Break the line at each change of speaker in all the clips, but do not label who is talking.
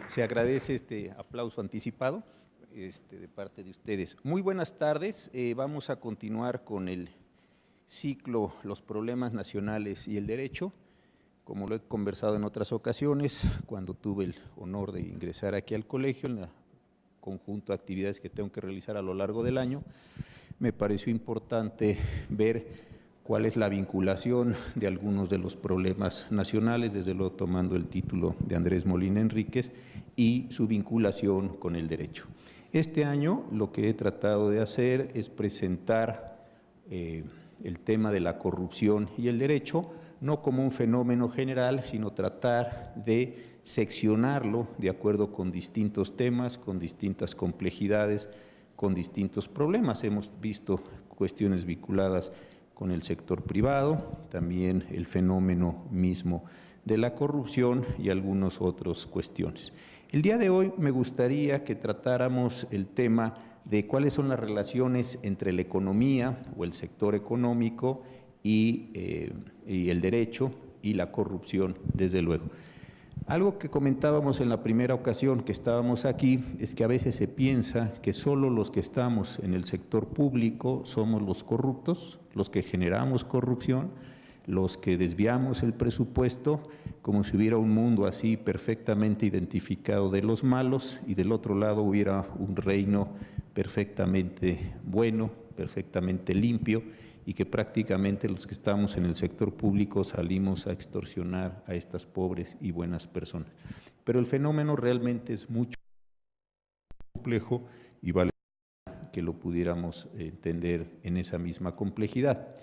Se agradece este aplauso anticipado de parte de ustedes. Muy buenas tardes. Vamos a continuar con el ciclo Los problemas nacionales y el derecho. Como lo he conversado en otras ocasiones, cuando tuve el honor de ingresar aquí al colegio, en el conjunto de actividades que tengo que realizar a lo largo del año, me pareció importante ver cuál es la vinculación de algunos de los problemas nacionales, desde luego tomando el título de Andrés Molina Enríquez, y su vinculación con el derecho. Este año lo que he tratado de hacer es presentar el tema de la corrupción y el derecho, no como un fenómeno general, sino tratar de seccionarlo de acuerdo con distintos temas, con distintas complejidades, con distintos problemas. Hemos visto cuestiones vinculadas con el sector privado, también el fenómeno mismo de la corrupción y algunas otras cuestiones. El día de hoy me gustaría que tratáramos el tema de cuáles son las relaciones entre la economía o el sector económico y el derecho y la corrupción, desde luego. Algo que comentábamos en la primera ocasión que estábamos aquí es que a veces se piensa que solo los que estamos en el sector público somos los corruptos, los que generamos corrupción, los que desviamos el presupuesto, como si hubiera un mundo así perfectamente identificado de los malos y del otro lado hubiera un reino perfectamente bueno, perfectamente limpio, y que prácticamente los que estamos en el sector público salimos a extorsionar a estas pobres y buenas personas. Pero el fenómeno realmente es mucho más complejo y vale que lo pudiéramos entender en esa misma complejidad.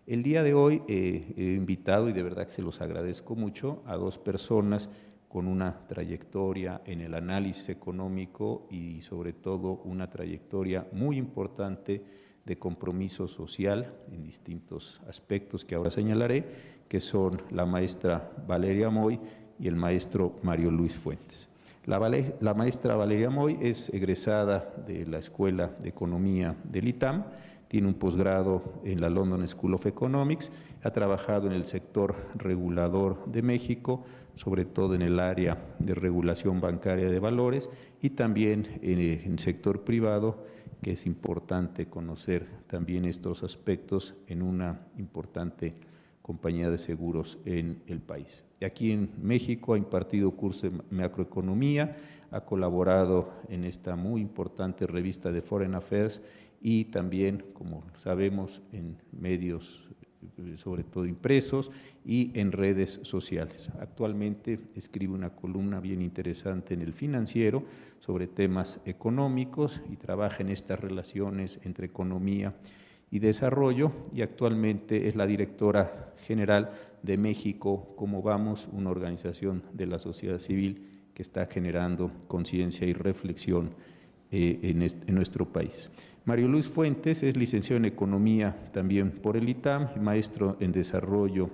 El día de hoy he invitado, y de verdad que se los agradezco mucho, a dos personas con una trayectoria en el análisis económico y sobre todo una trayectoria muy importante de compromiso social en distintos aspectos que ahora señalaré, que son la maestra Valeria Moy y el maestro Mario Luis Fuentes. La maestra Valeria Moy es egresada de la Escuela de Economía del ITAM, tiene un posgrado en la London School of Economics, ha trabajado en el sector regulador de México, sobre todo en el área de regulación bancaria de valores y también en el sector privado, que es importante conocer también estos aspectos en una importante compañía de seguros en el país. Aquí en México ha impartido cursos de macroeconomía, ha colaborado en esta muy importante revista de Foreign Affairs y también, como sabemos, en medios sobre todo impresos y en redes sociales. Actualmente escribe una columna bien interesante en El Financiero sobre temas económicos y trabaja en estas relaciones entre economía y desarrollo, y actualmente es la directora general de México Cómo Vamos, una organización de la sociedad civil que está generando conciencia y reflexión en nuestro país. Mario Luis Fuentes es licenciado en Economía también por el ITAM, maestro en Desarrollo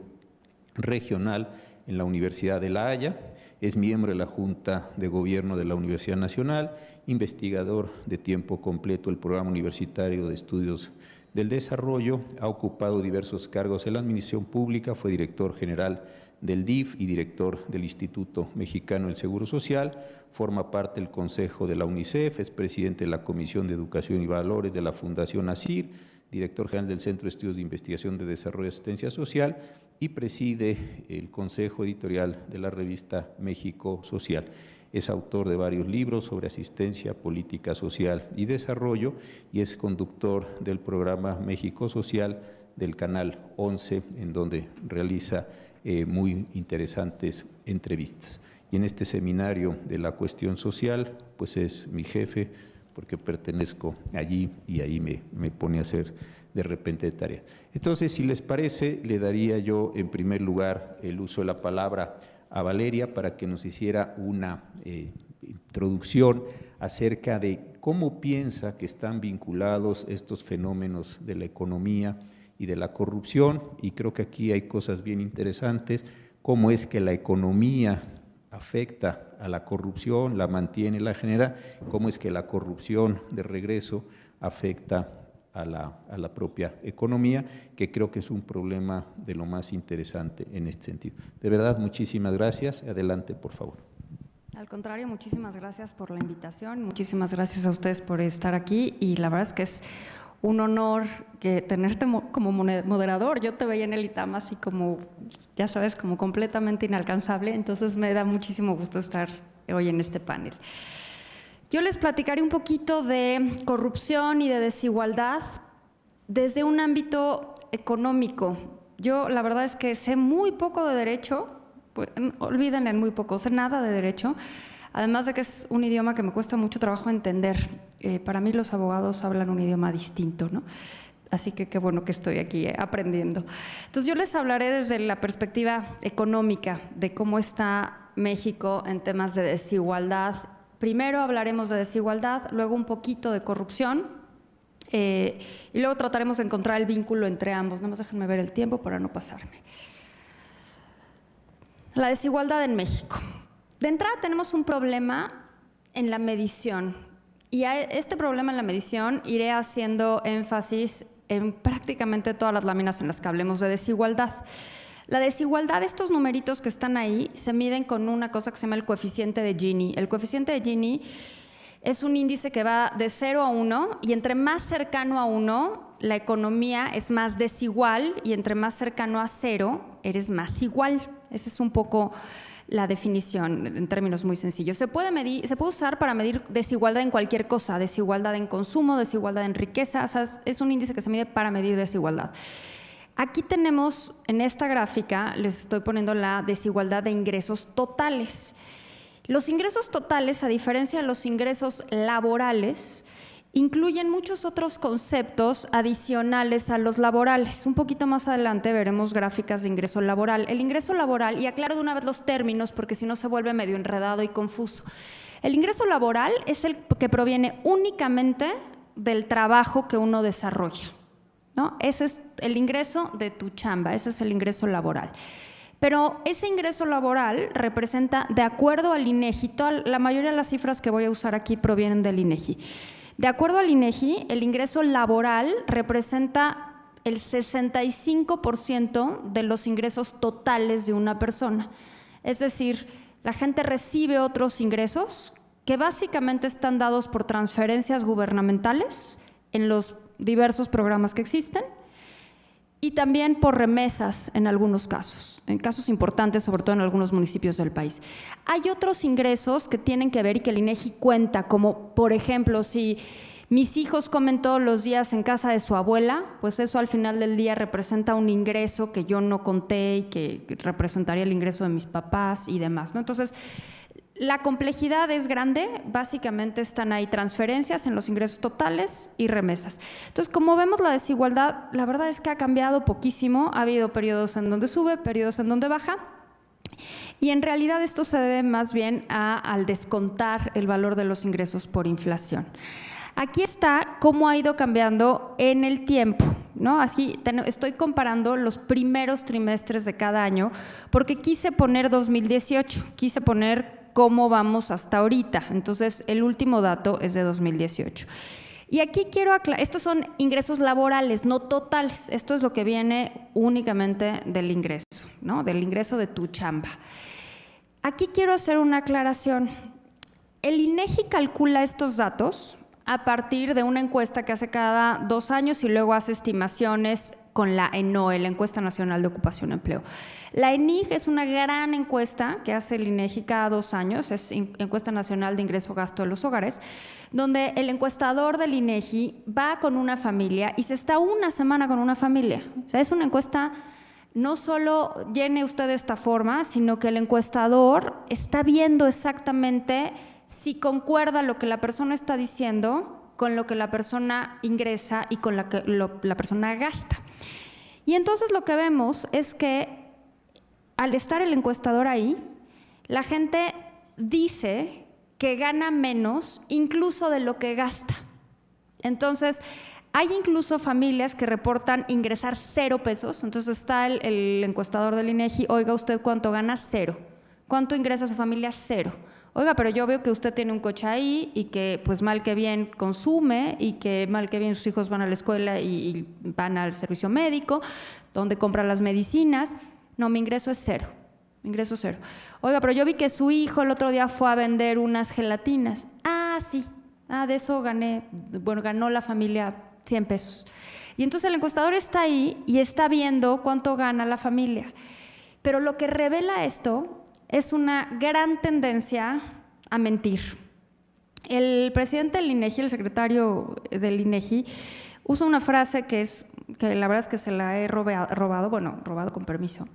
Regional en la Universidad de La Haya, es miembro de la Junta de Gobierno de la Universidad Nacional, investigador de tiempo completo del Programa Universitario de Estudios del Desarrollo, ha ocupado diversos cargos en la administración pública, fue director general del DIF y director del Instituto Mexicano del Seguro Social, forma parte del Consejo de la UNICEF, es presidente de la Comisión de Educación y Valores de la Fundación ASIR, director general del Centro de Estudios de Investigación de Desarrollo y Asistencia Social y preside el Consejo Editorial de la revista México Social. Es autor de varios libros sobre asistencia, política social y desarrollo y es conductor del programa México Social del Canal 11, en donde realiza muy interesantes entrevistas. Y en este seminario de la cuestión social, pues es mi jefe, porque pertenezco allí y ahí me pone a hacer de repente tarea. Entonces, si les parece, le daría yo en primer lugar el uso de la palabra a Valeria para que nos hiciera una introducción acerca de cómo piensa que están vinculados estos fenómenos de la economía y de la corrupción, y creo que aquí hay cosas bien interesantes, cómo es que la economía afecta a la corrupción, la mantiene, la genera, cómo es que la corrupción de regreso afecta a la propia economía, que creo que es un problema de lo más interesante en este sentido. De verdad, muchísimas gracias. Adelante, por favor.
Al contrario, muchísimas gracias por la invitación, muchísimas gracias a ustedes por estar aquí y la verdad es que es un honor tenerte como moderador. Yo te veía en el ITAM así como, ya sabes, como completamente inalcanzable, entonces me da muchísimo gusto estar hoy en este panel. Yo les platicaré un poquito de corrupción y de desigualdad desde un ámbito económico. Yo la verdad es que sé muy poco de derecho, pues, olviden el muy poco, sé nada de derecho, además de que es un idioma que me cuesta mucho trabajo entender. Para mí los abogados hablan un idioma distinto, ¿no? Así que qué bueno que estoy aquí aprendiendo. Entonces yo les hablaré desde la perspectiva económica de cómo está México en temas de desigualdad. Primero hablaremos de desigualdad, luego un poquito de corrupción y luego trataremos de encontrar el vínculo entre ambos. Nada más déjenme ver el tiempo para no pasarme. La desigualdad en México. De entrada tenemos un problema en la medición y a este problema en la medición iré haciendo énfasis en prácticamente todas las láminas en las que hablemos de desigualdad. La desigualdad, estos numeritos que están ahí, se miden con una cosa que se llama el coeficiente de Gini. El coeficiente de Gini es un índice que va de 0 a 1 y entre más cercano a 1, la economía es más desigual y entre más cercano a 0, eres más igual. Esa es un poco la definición en términos muy sencillos. Se puede usar para medir desigualdad en cualquier cosa, desigualdad en consumo, desigualdad en riqueza, o sea, es un índice que se mide para medir desigualdad. Aquí tenemos, en esta gráfica, les estoy poniendo la desigualdad de ingresos totales. Los ingresos totales, a diferencia de los ingresos laborales, incluyen muchos otros conceptos adicionales a los laborales. Un poquito más adelante veremos gráficas de ingreso laboral. El ingreso laboral, y aclaro de una vez los términos porque si no se vuelve medio enredado y confuso. El ingreso laboral es el que proviene únicamente del trabajo que uno desarrolla, ¿no? Ese es el ingreso de tu chamba, ese es el ingreso laboral. Pero ese ingreso laboral representa, de acuerdo al INEGI, la mayoría de las cifras que voy a usar aquí provienen del INEGI. De acuerdo al INEGI, el ingreso laboral representa el 65% de los ingresos totales de una persona. Es decir, la gente recibe otros ingresos que básicamente están dados por transferencias gubernamentales en los diversos programas que existen y también por remesas en algunos casos, en casos importantes, sobre todo en algunos municipios del país. Hay otros ingresos que tienen que ver y que el INEGI cuenta, como por ejemplo, si mis hijos comen todos los días en casa de su abuela, pues eso al final del día representa un ingreso que yo no conté y que representaría el ingreso de mis papás y demás, ¿no? Entonces, la complejidad es grande, básicamente están ahí transferencias en los ingresos totales y remesas. Entonces, como vemos, la desigualdad, la verdad es que ha cambiado poquísimo, ha habido periodos en donde sube, periodos en donde baja, y en realidad esto se debe más bien al descontar el valor de los ingresos por inflación. Aquí está cómo ha ido cambiando en el tiempo, ¿no? Así estoy comparando los primeros trimestres de cada año porque quise poner 2018, quise poner cómo vamos hasta ahorita. Entonces, el último dato es de 2018. Y aquí quiero aclarar, estos son ingresos laborales, no totales. Esto es lo que viene únicamente del ingreso, ¿no? Del ingreso de tu chamba. Aquí quiero hacer una aclaración. El INEGI calcula estos datos a partir de una encuesta que hace cada 2 años y luego hace estimaciones con la ENOE, la Encuesta Nacional de Ocupación y Empleo. La ENIG es una gran encuesta que hace el INEGI cada 2 años, es Encuesta Nacional de Ingreso-Gasto de los Hogares, donde el encuestador del INEGI va con una familia y se está una semana con una familia. O sea, es una encuesta, no solo llene usted de esta forma, sino que el encuestador está viendo exactamente si concuerda lo que la persona está diciendo con lo que la persona ingresa y con lo que la persona gasta. Y entonces lo que vemos es que al estar el encuestador ahí, la gente dice que gana menos incluso de lo que gasta. Entonces, hay incluso familias que reportan ingresar 0 pesos, entonces está el encuestador del INEGI, oiga, ¿usted cuánto gana? 0. ¿Cuánto ingresa su familia? 0. Oiga, pero yo veo que usted tiene un coche ahí y que pues mal que bien consume y que mal que bien sus hijos van a la escuela y van al servicio médico, donde compra las medicinas. No, mi ingreso es 0. ingreso cero. Oiga, pero yo vi que su hijo el otro día fue a vender unas gelatinas. Ah, sí, de eso ganó la familia 100 pesos. Y entonces el encuestador está ahí y está viendo cuánto gana la familia. Pero lo que revela esto es una gran tendencia a mentir. El presidente del INEGI, el secretario del INEGI, usa una frase que la verdad es que se la he robado con permiso.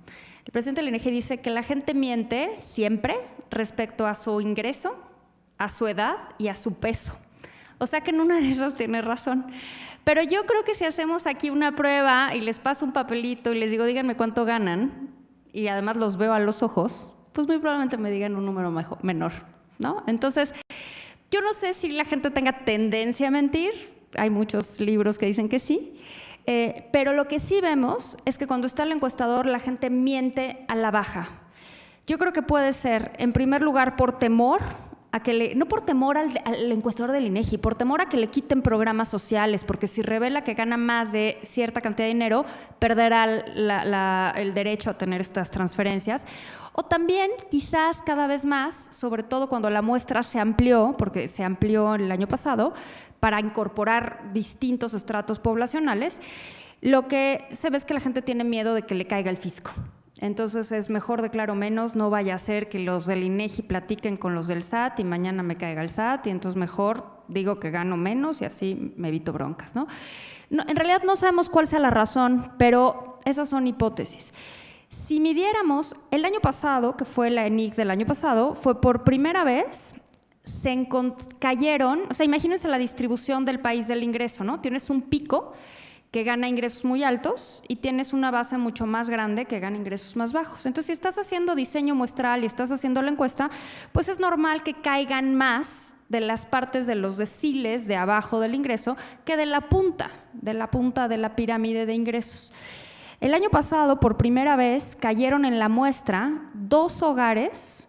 El presidente del INEGI dice que la gente miente siempre respecto a su ingreso, a su edad y a su peso. O sea que en una de esas tiene razón. Pero yo creo que si hacemos aquí una prueba y les paso un papelito y les digo, díganme cuánto ganan, y además los veo a los ojos, pues muy probablemente me digan un número menor, ¿no? Entonces, yo no sé si la gente tenga tendencia a mentir, hay muchos libros que dicen que sí, pero lo que sí vemos es que cuando está el encuestador la gente miente a la baja. Yo creo que puede ser, en primer lugar, por temor a que no por temor al encuestador del INEGI, por temor a que le quiten programas sociales, porque si revela que gana más de cierta cantidad de dinero, perderá el derecho a tener estas transferencias. O también, quizás cada vez más, sobre todo cuando la muestra se amplió, porque se amplió el año pasado, para incorporar distintos estratos poblacionales, lo que se ve es que la gente tiene miedo de que le caiga el fisco. Entonces es mejor declaro menos, no vaya a ser que los del INEGI platiquen con los del SAT y mañana me caiga el SAT y entonces mejor digo que gano menos y así me evito broncas, ¿no? En realidad no sabemos cuál sea la razón, pero esas son hipótesis. Si midiéramos el año pasado, que fue la ENIC del año pasado, fue por primera vez, cayeron, o sea, imagínense la distribución del país del ingreso, ¿no? Tienes un pico que gana ingresos muy altos y tienes una base mucho más grande que gana ingresos más bajos. Entonces, si estás haciendo diseño muestral y estás haciendo la encuesta, pues es normal que caigan más de las partes de los deciles de abajo del ingreso que de la punta de la pirámide de ingresos. El año pasado, por primera vez, cayeron en la muestra 2 hogares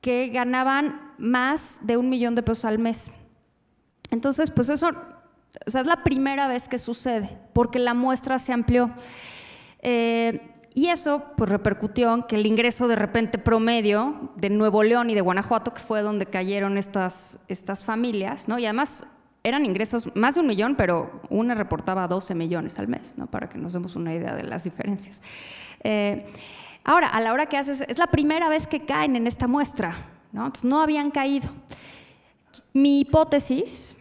que ganaban más de $1 millón de pesos al mes. Entonces, pues eso, o sea, es la primera vez que sucede, porque la muestra se amplió. Y eso pues repercutió en que el ingreso de repente promedio de Nuevo León y de Guanajuato, que fue donde cayeron estas familias, ¿no? Y además eran ingresos más de $1 millón, pero una reportaba 12 millones al mes, ¿no? Para que nos demos una idea de las diferencias. Ahora, a la hora que haces, es la primera vez que caen en esta muestra, ¿no? Entonces no habían caído. Mi hipótesis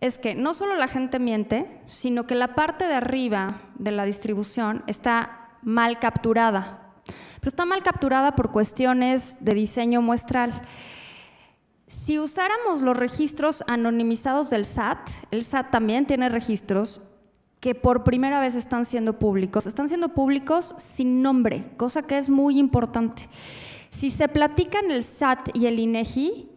es que no solo la gente miente, sino que la parte de arriba de la distribución está mal capturada. Pero está mal capturada por cuestiones de diseño muestral. Si usáramos los registros anonimizados del SAT, el SAT también tiene registros que por primera vez están siendo públicos sin nombre, cosa que es muy importante. Si se platican el SAT y el INEGI,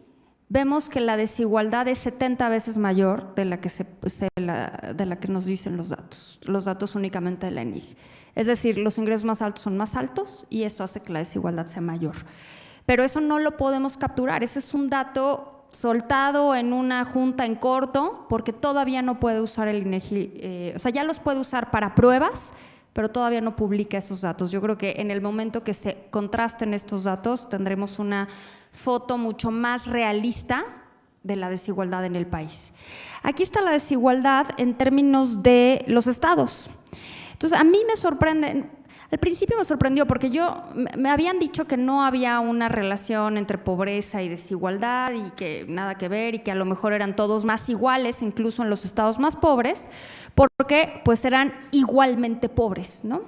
vemos que la desigualdad es 70 veces mayor de la que nos dicen los datos únicamente de la ENIG. Es decir, los ingresos más altos son más altos y esto hace que la desigualdad sea mayor. Pero eso no lo podemos capturar, ese es un dato soltado en una junta en corto, porque todavía no puede usar el INEGI, o sea, ya los puede usar para pruebas, pero todavía no publica esos datos. Yo creo que en el momento que se contrasten estos datos, tendremos una foto mucho más realista de la desigualdad en el país. Aquí está la desigualdad en términos de los estados. Entonces, a mí me sorprende, al principio me sorprendió porque me habían dicho que no había una relación entre pobreza y desigualdad y que nada que ver y que a lo mejor eran todos más iguales, incluso en los estados más pobres, porque pues eran igualmente pobres, ¿no?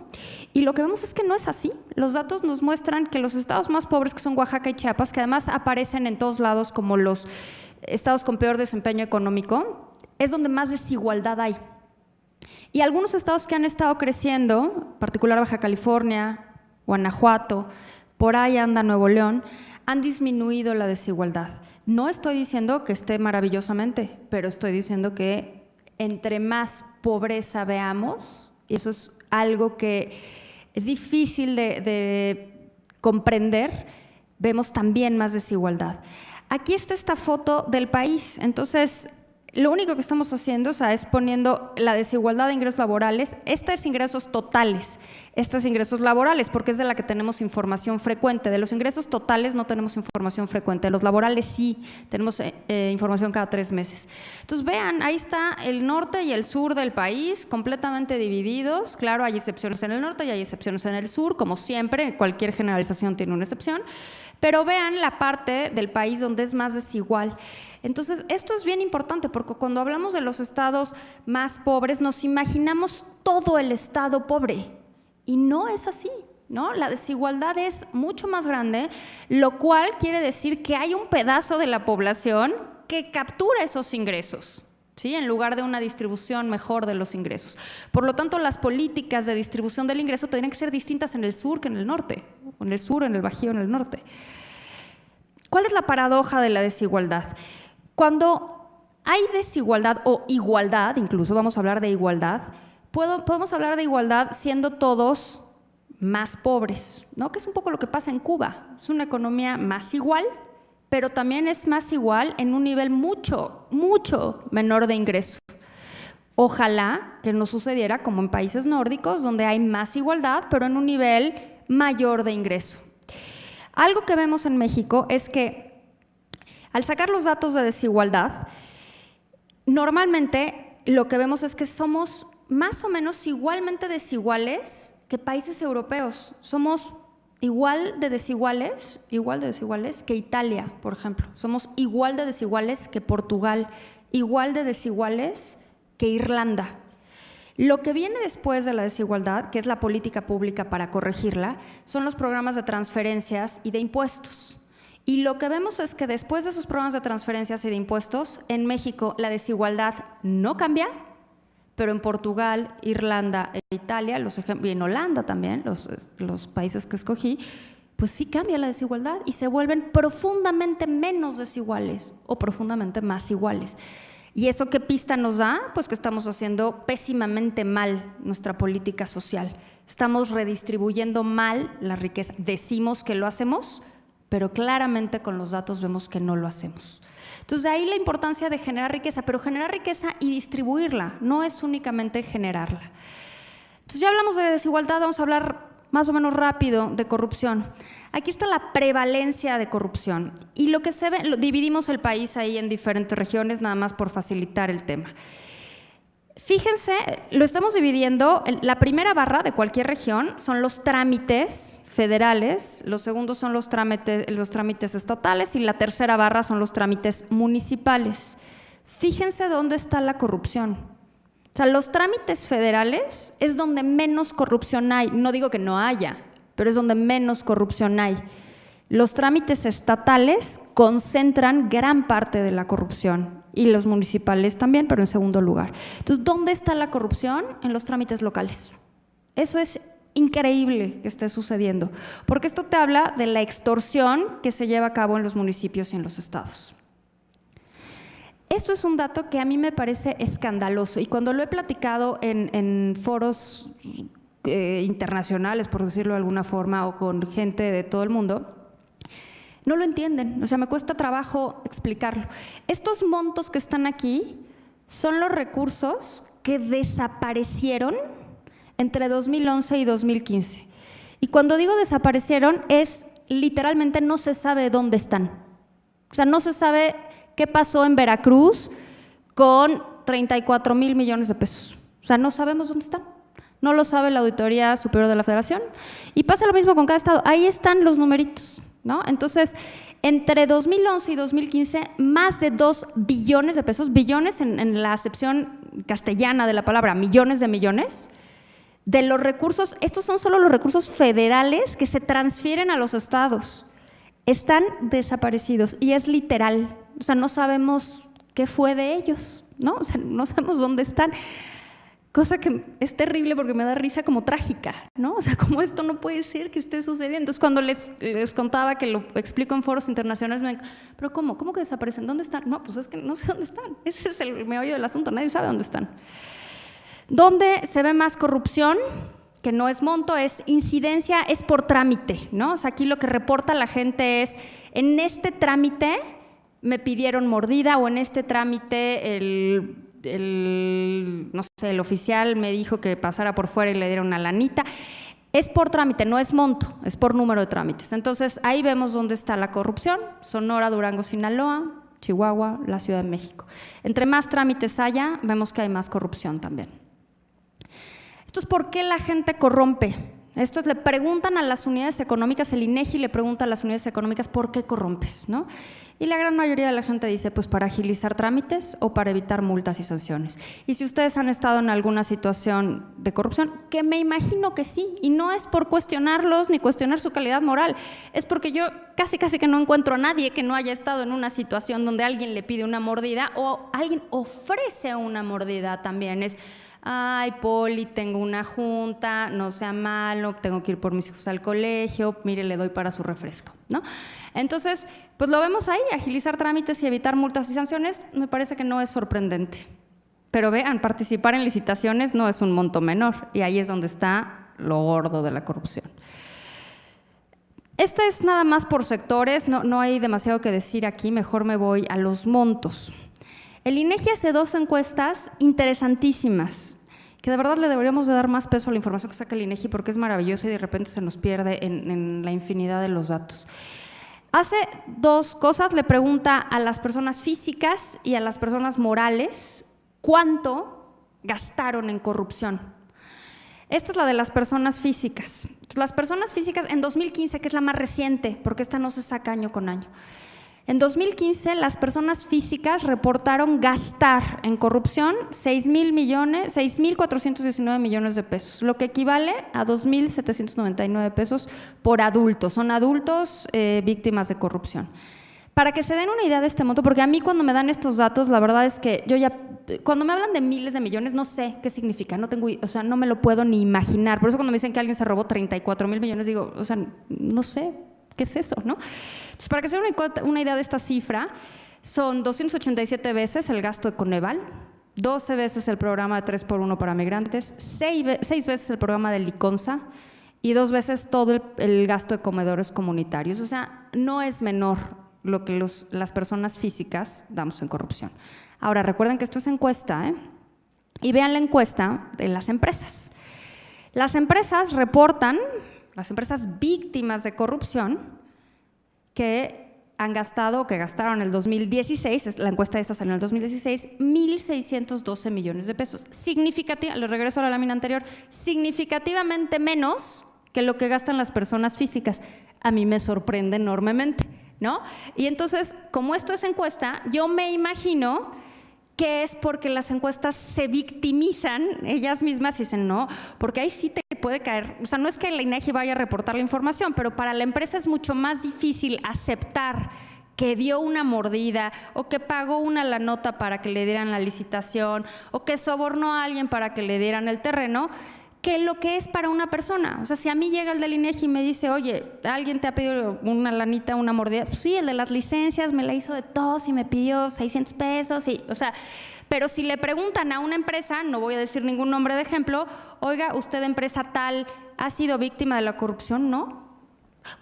Y lo que vemos es que no es así. Los datos nos muestran que los estados más pobres, que son Oaxaca y Chiapas, que además aparecen en todos lados como los estados con peor desempeño económico, es donde más desigualdad hay. Y algunos estados que han estado creciendo, en particular Baja California, Guanajuato, por ahí anda Nuevo León, han disminuido la desigualdad. No estoy diciendo que esté maravillosamente, pero estoy diciendo que entre más pobreza veamos, y eso es algo que es difícil de comprender, vemos también más desigualdad. Aquí está esta foto del país. Entonces, lo único que estamos haciendo, o sea, es poniendo la desigualdad de ingresos laborales, estos ingresos totales, estos ingresos laborales, porque es de la que tenemos información frecuente. De los ingresos totales no tenemos información frecuente, de los laborales sí, tenemos información cada 3 meses. Entonces, vean, ahí está el norte y el sur del país, completamente divididos. Claro, hay excepciones en el norte y hay excepciones en el sur, como siempre, cualquier generalización tiene una excepción, pero vean la parte del país donde es más desigual. Entonces, esto es bien importante porque cuando hablamos de los estados más pobres, nos imaginamos todo el estado pobre y no es así, ¿no? La desigualdad es mucho más grande, lo cual quiere decir que hay un pedazo de la población que captura esos ingresos, ¿sí? En lugar de una distribución mejor de los ingresos. Por lo tanto, las políticas de distribución del ingreso tendrían que ser distintas en el sur que en el norte, o en el sur, en el Bajío, en el norte. ¿Cuál es la paradoja de la desigualdad? Cuando hay desigualdad o igualdad, incluso vamos a hablar de igualdad, podemos hablar de igualdad siendo todos más pobres, ¿no? Que es un poco lo que pasa en Cuba. Es una economía más igual, pero también es más igual en un nivel mucho, mucho menor de ingreso. Ojalá que no sucediera como en países nórdicos, donde hay más igualdad, pero en un nivel mayor de ingreso. Algo que vemos en México es que al sacar los datos de desigualdad, normalmente lo que vemos es que somos más o menos igualmente desiguales que países europeos. Somos igual de desiguales que Italia, por ejemplo. Somos igual de desiguales que Portugal, igual de desiguales que Irlanda. Lo que viene después de la desigualdad, que es la política pública para corregirla, son los programas de transferencias y de impuestos. Y lo que vemos es que después de esos programas de transferencias y de impuestos, en México la desigualdad no cambia, pero en Portugal, Irlanda e Italia, y en Holanda también, los países que escogí, pues sí cambia la desigualdad y se vuelven profundamente menos desiguales o profundamente más iguales. ¿Y eso qué pista nos da? Pues que estamos haciendo pésimamente mal nuestra política social. Estamos redistribuyendo mal la riqueza. Decimos que lo hacemos, pero claramente con los datos vemos que no lo hacemos. Entonces, de ahí la importancia de generar riqueza, pero generar riqueza y distribuirla, no es únicamente generarla. Entonces, ya hablamos de desigualdad, vamos a hablar más o menos rápido de corrupción. Aquí está la prevalencia de corrupción y lo que se ve, dividimos el país ahí en diferentes regiones, nada más por facilitar el tema. Fíjense, lo estamos dividiendo, la primera barra de cualquier región son los trámites federales, los segundos son los trámites estatales y la tercera barra son los trámites municipales. Fíjense dónde está la corrupción. O sea, los trámites federales es donde menos corrupción hay. No digo que no haya, pero es donde menos corrupción hay. Los trámites estatales concentran gran parte de la corrupción y los municipales también, pero en segundo lugar. Entonces, ¿dónde está la corrupción? En los trámites locales. Eso es increíble que esté sucediendo, porque esto te habla de la extorsión que se lleva a cabo en los municipios y en los estados. Esto es un dato que a mí me parece escandaloso y cuando lo he platicado en foros internacionales, por decirlo de alguna forma, o con gente de todo el mundo, no lo entienden, o sea, me cuesta trabajo explicarlo. Estos montos que están aquí son los recursos que desaparecieron entre 2011 y 2015. Y cuando digo desaparecieron, es literalmente no se sabe dónde están. O sea, no se sabe qué pasó en Veracruz con 34,000 millones de pesos. O sea, no sabemos dónde están. No lo sabe la Auditoría Superior de la Federación. Y pasa lo mismo con cada estado. Ahí están los numeritos, ¿no? Entonces, entre 2011 y 2015, más de 2 billones de pesos, billones en la acepción castellana de la palabra, millones de millones, de los recursos, estos son solo los recursos federales que se transfieren a los estados, están desaparecidos y es literal, o sea, no sabemos qué fue de ellos, ¿no? O sea, no sabemos dónde están, cosa que es terrible porque me da risa como trágica, ¿no? O sea, como esto no puede ser que esté sucediendo. Entonces, cuando les contaba que lo explico en foros internacionales, me dicen, ¿pero cómo? ¿Cómo que desaparecen? ¿Dónde están? No, pues es que no sé dónde están, ese es el meollo del asunto, nadie sabe dónde están. ¿Dónde se ve más corrupción? Que no es monto, es incidencia, es por trámite, ¿no? O sea, aquí lo que reporta la gente es, en este trámite me pidieron mordida o en este trámite no sé, el oficial me dijo que pasara por fuera y le diera una lanita. Es por trámite, no es monto, es por número de trámites. Entonces, ahí vemos dónde está la corrupción: Sonora, Durango, Sinaloa, Chihuahua, la Ciudad de México. Entre más trámites haya, vemos que hay más corrupción también. Esto es por qué la gente corrompe. Esto es, le preguntan a las unidades económicas, el INEGI le pregunta a las unidades económicas ¿por qué corrompes?, ¿no? Y la gran mayoría de la gente dice, pues para agilizar trámites o para evitar multas y sanciones. Y si ustedes han estado en alguna situación de corrupción, que me imagino que sí, y no es por cuestionarlos ni cuestionar su calidad moral, es porque yo casi que no encuentro a nadie que no haya estado en una situación donde alguien le pide una mordida o alguien ofrece una mordida también. Es, ay, Poli, tengo una junta, no sea malo, tengo que ir por mis hijos al colegio, mire, le doy para su refresco, ¿no? Entonces, pues lo vemos ahí, agilizar trámites y evitar multas y sanciones, me parece que no es sorprendente. Pero vean, participar en licitaciones no es un monto menor, y ahí es donde está lo gordo de la corrupción. Este es nada más por sectores, no hay demasiado que decir aquí, mejor me voy a los montos. El INEGI hace 2 encuestas interesantísimas, que de verdad le deberíamos de dar más peso a la información que saca el INEGI porque es maravillosa y de repente se nos pierde en la infinidad de los datos. Hace 2 cosas, le pregunta a las personas físicas y a las personas morales cuánto gastaron en corrupción. Esta es la de las personas físicas. Las personas físicas en 2015, que es la más reciente, porque esta no se saca año con año. En 2015, las personas físicas reportaron gastar en corrupción 6,419 millones de pesos, lo que equivale a 2,799 pesos por adulto. Son adultos víctimas de corrupción. Para que se den una idea de este monto, porque a mí cuando me dan estos datos, la verdad es que yo ya, cuando me hablan de miles de millones, no sé qué significa, no me lo puedo ni imaginar. Por eso cuando me dicen que alguien se robó 34,000 millones, digo, no sé. ¿Qué es eso, no? Entonces, para que se den una idea de esta cifra, son 287 veces el gasto de Coneval, 12 veces el programa de 3x1 para migrantes, 6 veces el programa de Liconza y 2 veces todo el gasto de comedores comunitarios. O sea, no es menor lo que las personas físicas damos en corrupción. Ahora, recuerden que esto es encuesta, ¿eh? Y vean la encuesta de las empresas. Las empresas reportan, las empresas víctimas de corrupción, que han gastado o que gastaron en el 2016, la encuesta de esta salió en el 2016, 1,612 millones de pesos. Les regreso a la lámina anterior, significativamente menos que lo que gastan las personas físicas. A mí me sorprende enormemente, ¿no? Y entonces, como esto es encuesta, yo me imagino que es porque las encuestas se victimizan ellas mismas y dicen, no, porque ahí sí te puede caer, o sea, no es que la INEGI vaya a reportar la información, pero para la empresa es mucho más difícil aceptar que dio una mordida o que pagó una la nota para que le dieran la licitación o que sobornó a alguien para que le dieran el terreno, que lo que es para una persona. O sea, si a mí llega el del INEGI y me dice, oye, alguien te ha pedido una lanita, una mordida, pues sí, el de las licencias me la hizo de tos y me pidió 600 pesos, y, o sea, pero si le preguntan a una empresa, no voy a decir ningún nombre de ejemplo, oiga, usted empresa tal, ¿ha sido víctima de la corrupción? No.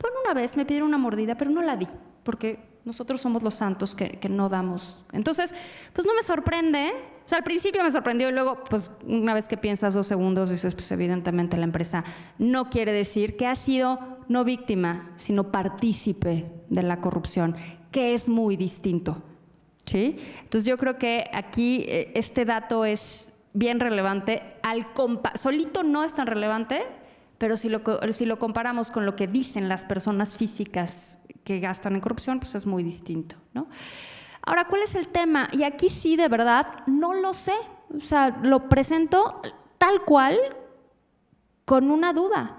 Bueno, una vez me pidieron una mordida, pero no la di, porque nosotros somos los santos que no damos. Entonces, pues no me sorprende, ¿eh? O sea, al principio me sorprendió y luego, pues una vez que piensas 2 segundos, dices, pues evidentemente la empresa no quiere decir que ha sido no víctima, sino partícipe de la corrupción, que es muy distinto, ¿sí? Entonces yo creo que aquí este dato es bien relevante. Solito no es tan relevante, pero si lo comparamos con lo que dicen las personas físicas que gastan en corrupción, pues es muy distinto, ¿no? Ahora, ¿cuál es el tema? Y aquí sí, de verdad, no lo sé. O sea, lo presento tal cual con una duda.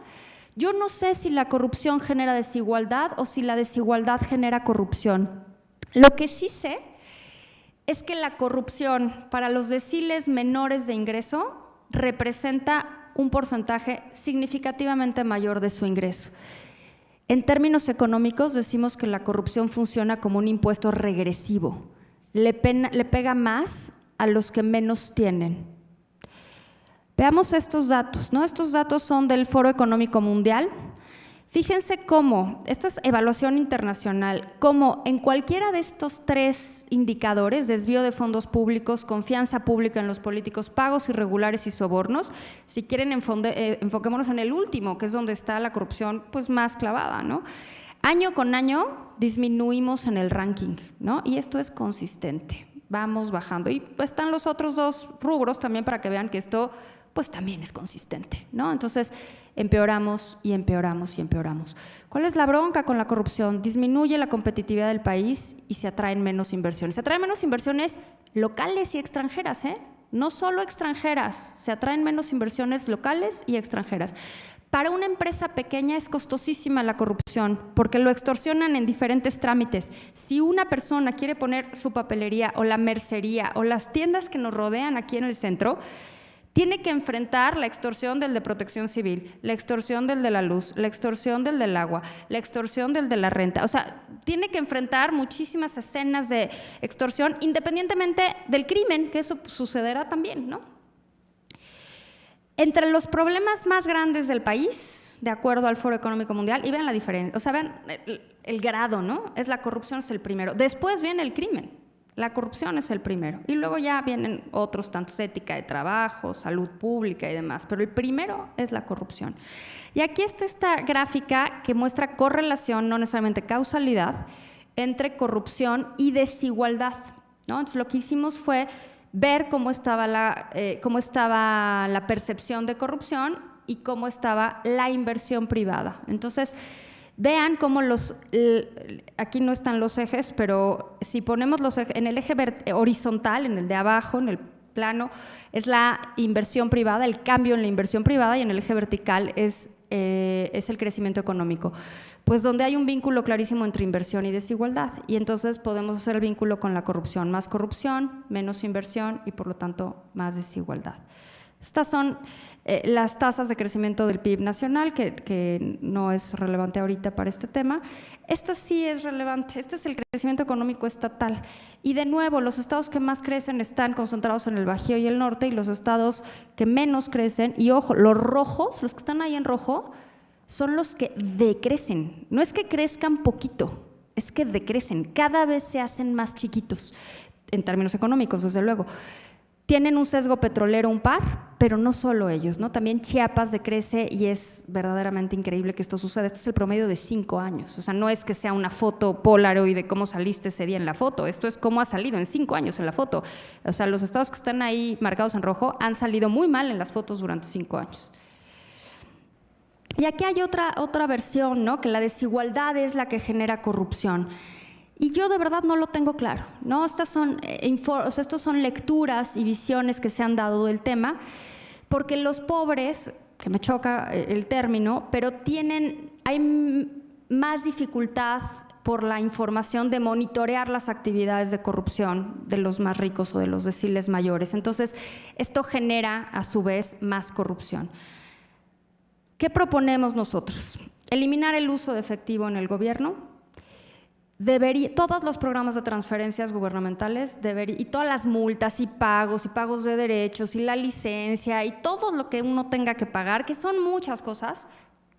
Yo no sé si la corrupción genera desigualdad o si la desigualdad genera corrupción. Lo que sí sé es que la corrupción para los deciles menores de ingreso representa un porcentaje significativamente mayor de su ingreso. En términos económicos decimos que la corrupción funciona como un impuesto regresivo, le pega más a los que menos tienen. Veamos estos datos, ¿no? Estos datos son del Foro Económico Mundial. Fíjense cómo, esta es evaluación internacional, cómo en cualquiera de estos 3 indicadores, desvío de fondos públicos, confianza pública en los políticos, pagos irregulares y sobornos, si quieren enfoquémonos en el último, que es donde está la corrupción pues más clavada, ¿no? Año con año disminuimos en el ranking, ¿no? Y esto es consistente, vamos bajando. Y pues están los otros 2 rubros también para que vean que esto pues también es consistente, ¿no? Entonces, empeoramos y empeoramos y empeoramos. ¿Cuál es la bronca con la corrupción? Disminuye la competitividad del país y se atraen menos inversiones. Se atraen menos inversiones locales y extranjeras, ¿eh? No solo extranjeras, se atraen menos inversiones locales y extranjeras. Para una empresa pequeña es costosísima la corrupción porque lo extorsionan en diferentes trámites. Si una persona quiere poner su papelería o la mercería o las tiendas que nos rodean aquí en el centro, tiene que enfrentar la extorsión del de Protección Civil, la extorsión del de la luz, la extorsión del del agua, la extorsión del de la renta. O sea, tiene que enfrentar muchísimas escenas de extorsión independientemente del crimen, que eso sucederá también, ¿no? Entre los problemas más grandes del país, de acuerdo al Foro Económico Mundial, y vean la diferencia, o sea, vean el grado, ¿no? La corrupción es el primero. Después viene el crimen. La corrupción es el primero y luego ya vienen otros tantos, ética de trabajo, salud pública y demás, pero el primero es la corrupción. Y aquí está esta gráfica que muestra correlación, no necesariamente causalidad, entre corrupción y desigualdad, ¿no? Entonces lo que hicimos fue ver cómo estaba la percepción de corrupción y cómo estaba la inversión privada. Entonces, vean cómo aquí no están los ejes, pero si ponemos los ejes, en el eje horizontal, en el de abajo, en el plano, es la inversión privada, el cambio en la inversión privada, y en el eje vertical es el crecimiento económico. Pues donde hay un vínculo clarísimo entre inversión y desigualdad, y entonces podemos hacer el vínculo con la corrupción. Más corrupción, menos inversión y por lo tanto más desigualdad. Estas son las tasas de crecimiento del PIB nacional, que no es relevante ahorita para este tema. Esta sí es relevante, este es el crecimiento económico estatal. Y de nuevo, los estados que más crecen están concentrados en el Bajío y el norte, y los estados que menos crecen, y ojo, los rojos, los que están ahí en rojo, son los que decrecen. No es que crezcan poquito, es que decrecen, cada vez se hacen más chiquitos, en términos económicos, desde luego. Tienen un sesgo petrolero un par, pero no solo ellos, ¿no? También Chiapas decrece y es verdaderamente increíble que esto suceda. Este es el promedio de 5 años, o sea, no es que sea una foto Polaroid de cómo saliste ese día en la foto, esto es cómo ha salido en 5 años en la foto. O sea, los estados que están ahí marcados en rojo han salido muy mal en las fotos durante 5 años. Y aquí hay otra versión, ¿no? Que la desigualdad es la que genera corrupción. Y yo de verdad no lo tengo claro, ¿no? Estos son lecturas y visiones que se han dado del tema, porque los pobres, que me choca el término, pero hay más dificultad por la información de monitorear las actividades de corrupción de los más ricos o de los deciles mayores. Entonces, esto genera a su vez más corrupción. ¿Qué proponemos nosotros? Eliminar el uso de efectivo en el gobierno. Todos los programas de transferencias gubernamentales y todas las multas y pagos de derechos y la licencia y todo lo que uno tenga que pagar, que son muchas cosas,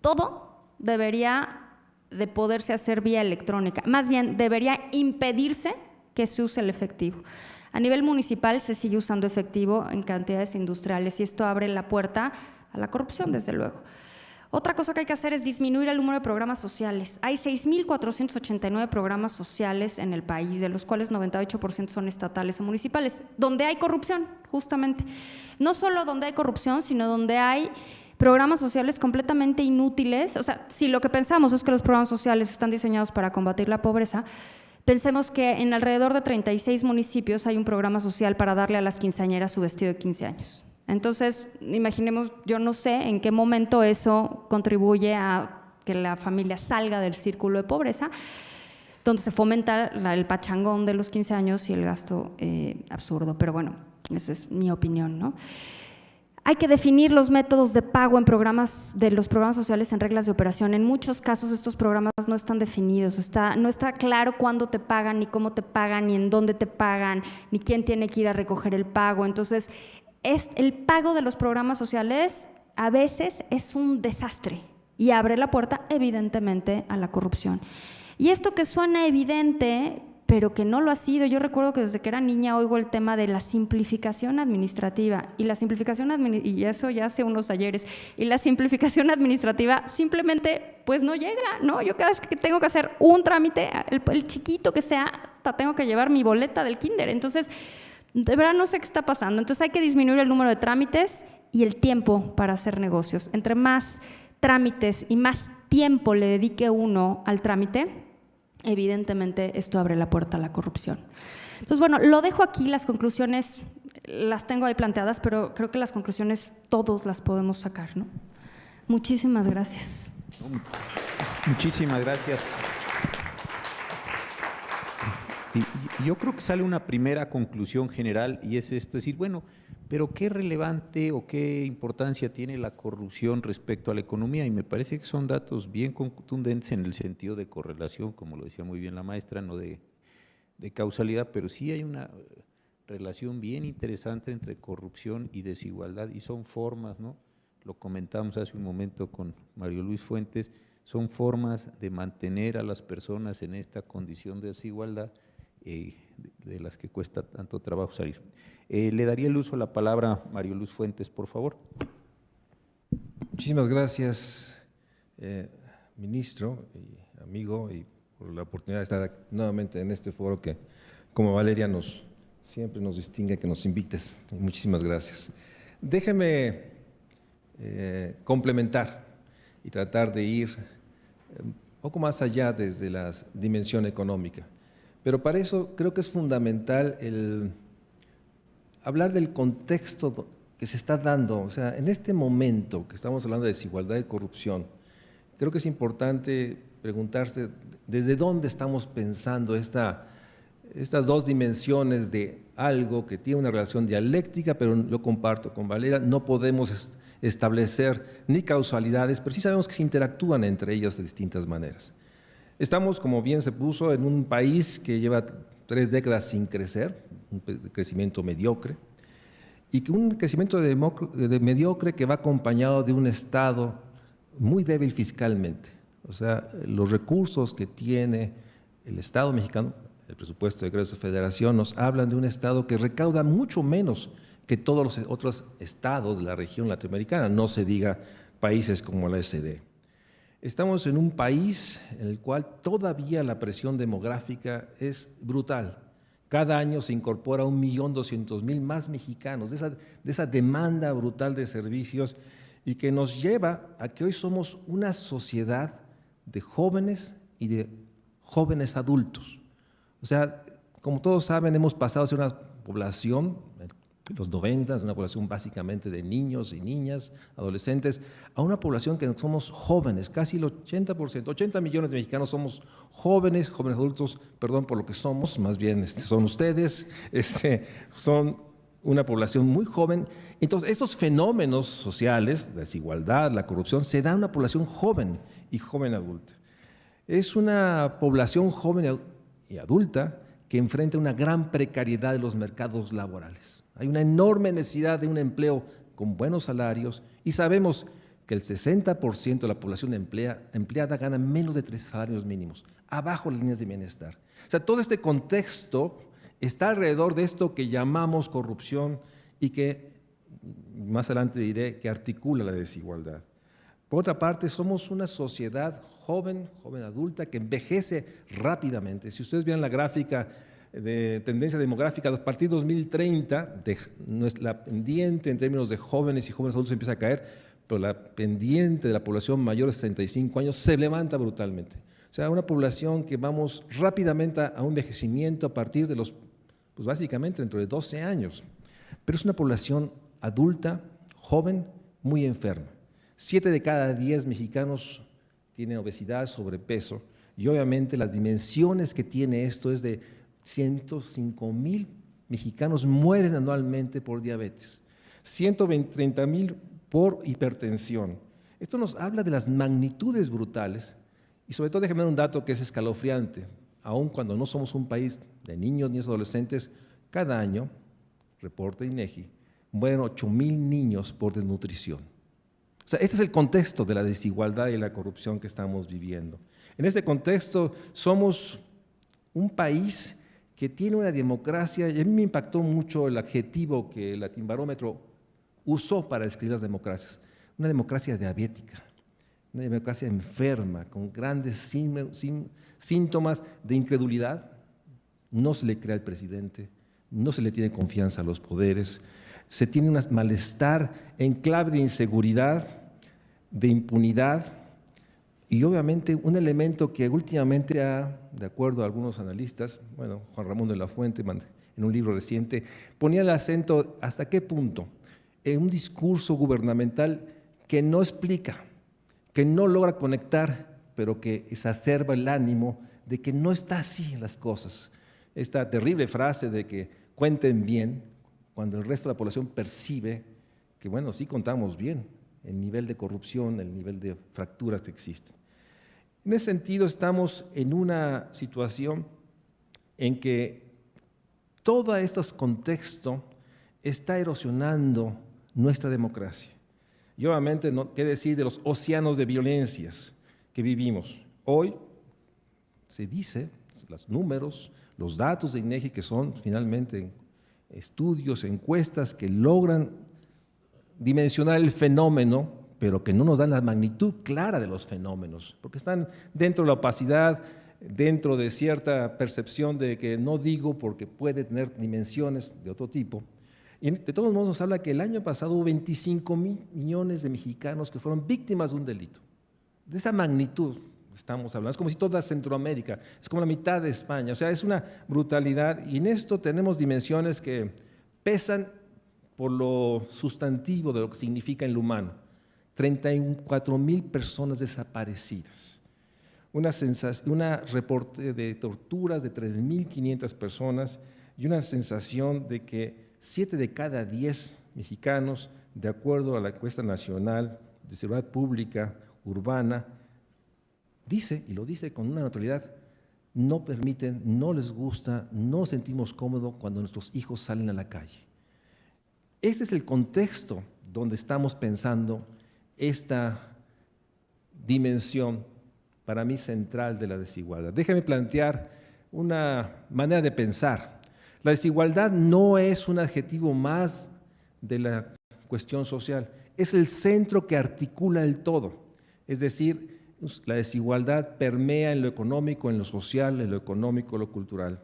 todo debería de poderse hacer vía electrónica. Más bien, debería impedirse que se use el efectivo. A nivel municipal se sigue usando efectivo en cantidades industriales y esto abre la puerta a la corrupción, desde luego. Otra cosa que hay que hacer es disminuir el número de programas sociales. Hay 6,489 programas sociales en el país, de los cuales 98% son estatales o municipales, donde hay corrupción, justamente. No solo donde hay corrupción, sino donde hay programas sociales completamente inútiles. O sea, si lo que pensamos es que los programas sociales están diseñados para combatir la pobreza, pensemos que en alrededor de 36 municipios hay un programa social para darle a las quinceañeras su vestido de 15 años. Entonces, imaginemos, yo no sé en qué momento eso contribuye a que la familia salga del círculo de pobreza, donde se fomenta el pachangón de los 15 años y el gasto absurdo. Pero bueno, esa es mi opinión, ¿no? Hay que definir los métodos de pago en los programas sociales en reglas de operación. En muchos casos estos programas no están definidos, no está claro cuándo te pagan, ni cómo te pagan, ni en dónde te pagan, ni quién tiene que ir a recoger el pago. Entonces, el pago de los programas sociales a veces es un desastre, y abre la puerta, evidentemente, a la corrupción. Y esto que suena evidente, pero que no lo ha sido, yo recuerdo que desde que era niña oigo el tema de la simplificación administrativa, y la simplificación y eso ya hace unos ayeres, y la simplificación administrativa simplemente pues no llega, ¿no? Yo cada vez que tengo que hacer un trámite, el chiquito que sea, tengo que llevar mi boleta del kinder, entonces de verdad no sé qué está pasando. Entonces hay que disminuir el número de trámites y el tiempo para hacer negocios. Entre más trámites y más tiempo le dedique uno al trámite, evidentemente esto abre la puerta a la corrupción. Entonces, bueno, lo dejo aquí, las conclusiones las tengo ahí planteadas, pero creo que las conclusiones todos las podemos sacar, ¿no? Muchísimas gracias.
Muchísimas gracias. Y yo creo que sale una primera conclusión general y es esto, es decir, bueno, pero ¿qué relevante o qué importancia tiene la corrupción respecto a la economía? Y me parece que son datos bien contundentes en el sentido de correlación, como lo decía muy bien la maestra, no de causalidad, pero sí hay una relación bien interesante entre corrupción y desigualdad y son formas, ¿no? Lo comentamos hace un momento con Mario Luis Fuentes, son formas de mantener a las personas en esta condición de desigualdad de las que cuesta tanto trabajo salir. Le daría el uso a la palabra a Mario Luis Fuentes, por favor.
Muchísimas gracias, ministro y amigo, y por la oportunidad de estar nuevamente en este foro que, como Valeria, siempre nos distingue que nos invites. Muchísimas gracias. Déjeme complementar y tratar de ir un poco más allá desde la dimensión económica. Pero para eso creo que es fundamental hablar del contexto que se está dando. O sea, en este momento que estamos hablando de desigualdad y corrupción, creo que es importante preguntarse desde dónde estamos pensando estas dos dimensiones de algo que tiene una relación dialéctica, pero yo comparto con Valeria, no podemos establecer ni causalidades, pero sí sabemos que se interactúan entre ellas de distintas maneras. Estamos, como bien se puso, en un país que lleva 3 décadas sin crecer, un crecimiento mediocre, y que un crecimiento mediocre que va acompañado de un Estado muy débil fiscalmente. O sea, los recursos que tiene el Estado mexicano, el presupuesto de egresos de federación, nos hablan de un Estado que recauda mucho menos que todos los otros estados de la región latinoamericana, no se diga países como la OCDE. Estamos en un país en el cual todavía la presión demográfica es brutal. Cada año se incorpora 1.200.000 más mexicanos de esa demanda brutal de servicios y que nos lleva a que hoy somos una sociedad de jóvenes y de jóvenes adultos. O sea, como todos saben, hemos pasado a ser una población, en los 90, una población básicamente de niños y niñas, adolescentes, a una población que somos jóvenes, casi el 80%, 80 millones de mexicanos somos jóvenes adultos, perdón por lo que somos, más bien son ustedes, son una población muy joven. Entonces, estos fenómenos sociales, la desigualdad, la corrupción, se da a una población joven y joven adulta. Es una población joven y adulta que enfrenta una gran precariedad de los mercados laborales. Hay una enorme necesidad de un empleo con buenos salarios y sabemos que el 60% de la población empleada gana menos de 3 salarios mínimos, abajo las líneas de bienestar. O sea, todo este contexto está alrededor de esto que llamamos corrupción y que, más adelante diré, que articula la desigualdad. Por otra parte, somos una sociedad joven adulta que envejece rápidamente. Si ustedes vieran la gráfica de tendencia demográfica, a partir de 2030, la pendiente en términos de jóvenes y jóvenes adultos empieza a caer, pero la pendiente de la población mayor de 65 años se levanta brutalmente. O sea, una población que vamos rápidamente a un envejecimiento a partir de pues básicamente dentro de 12 años. Pero es una población adulta, joven, muy enferma. 7 de cada 10 mexicanos tienen obesidad, sobrepeso, y obviamente las dimensiones que tiene esto es de 105,000 mexicanos mueren anualmente por diabetes, 130,000 por hipertensión. Esto nos habla de las magnitudes brutales y sobre todo déjeme dar un dato que es escalofriante. Aun cuando no somos un país de niños ni adolescentes, cada año, reporta INEGI, mueren 8,000 niños por desnutrición. O sea, este es el contexto de la desigualdad y la corrupción que estamos viviendo. En este contexto somos un país que tiene una democracia, y a mí me impactó mucho el adjetivo que el Latinbarómetro usó para describir las democracias, una democracia diabética, una democracia enferma, con grandes síntomas de incredulidad. No se le cree al presidente, no se le tiene confianza a los poderes, se tiene un malestar en clave de inseguridad, de impunidad y obviamente un elemento que últimamente de acuerdo a algunos analistas, bueno, Juan Ramón de la Fuente en un libro reciente, ponía el acento hasta qué punto en un discurso gubernamental que no explica, que no logra conectar, pero que exacerba el ánimo de que no está así las cosas. Esta terrible frase de que cuenten bien, cuando el resto de la población percibe que, bueno, sí contamos bien el nivel de corrupción, el nivel de fracturas que existen. En ese sentido, estamos en una situación en que todo este contexto está erosionando nuestra democracia. Y obviamente, ¿qué decir de los océanos de violencias que vivimos? Hoy se dice, los números, los datos de INEGI, que son finalmente estudios, encuestas que logran dimensionar el fenómeno, pero que no nos dan la magnitud clara de los fenómenos, porque están dentro de la opacidad, dentro de cierta percepción de que no digo porque puede tener dimensiones de otro tipo. Y de todos modos nos habla que el año pasado hubo 25 millones de mexicanos que fueron víctimas de un delito. De esa magnitud estamos hablando, es como si toda Centroamérica, es como la mitad de España, o sea, es una brutalidad y en esto tenemos dimensiones que pesan por lo sustantivo de lo que significa en lo humano. 34,000 personas desaparecidas, una reporte de torturas de 3,500 personas y una sensación de que 7 de cada 10 mexicanos, de acuerdo a la encuesta nacional de seguridad pública urbana, dice, y lo dice con una naturalidad, no permiten, no les gusta, no nos sentimos cómodos cuando nuestros hijos salen a la calle. Este es el contexto donde estamos pensando esta dimensión, para mí central, de la desigualdad. Déjeme plantear una manera de pensar. La desigualdad no es un adjetivo más de la cuestión social, es el centro que articula el todo, es decir, la desigualdad permea en lo económico, en lo social, en lo económico, en lo cultural.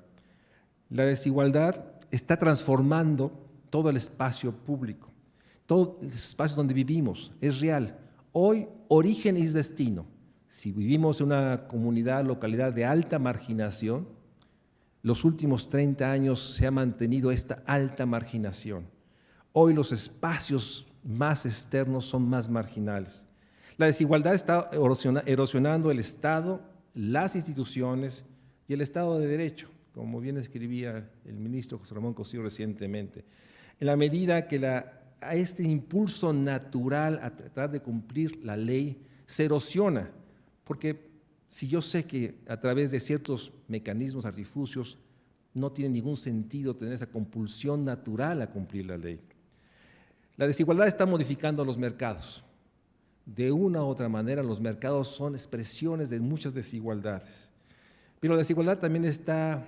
La desigualdad está transformando todo el espacio público, todo el espacio donde vivimos, es real. Hoy, origen es destino. Si vivimos en una comunidad, localidad de alta marginación, los últimos 30 años se ha mantenido esta alta marginación. Hoy los espacios más externos son más marginales. La desigualdad está erosionando el Estado, las instituciones y el Estado de Derecho, como bien escribía el ministro José Ramón Cosío recientemente. En la medida que a este impulso natural a tratar de cumplir la ley se erosiona, porque si yo sé que a través de ciertos mecanismos, artificios, no tiene ningún sentido tener esa compulsión natural a cumplir la ley. La desigualdad está modificando los mercados. De una u otra manera, los mercados son expresiones de muchas desigualdades. Pero la desigualdad también está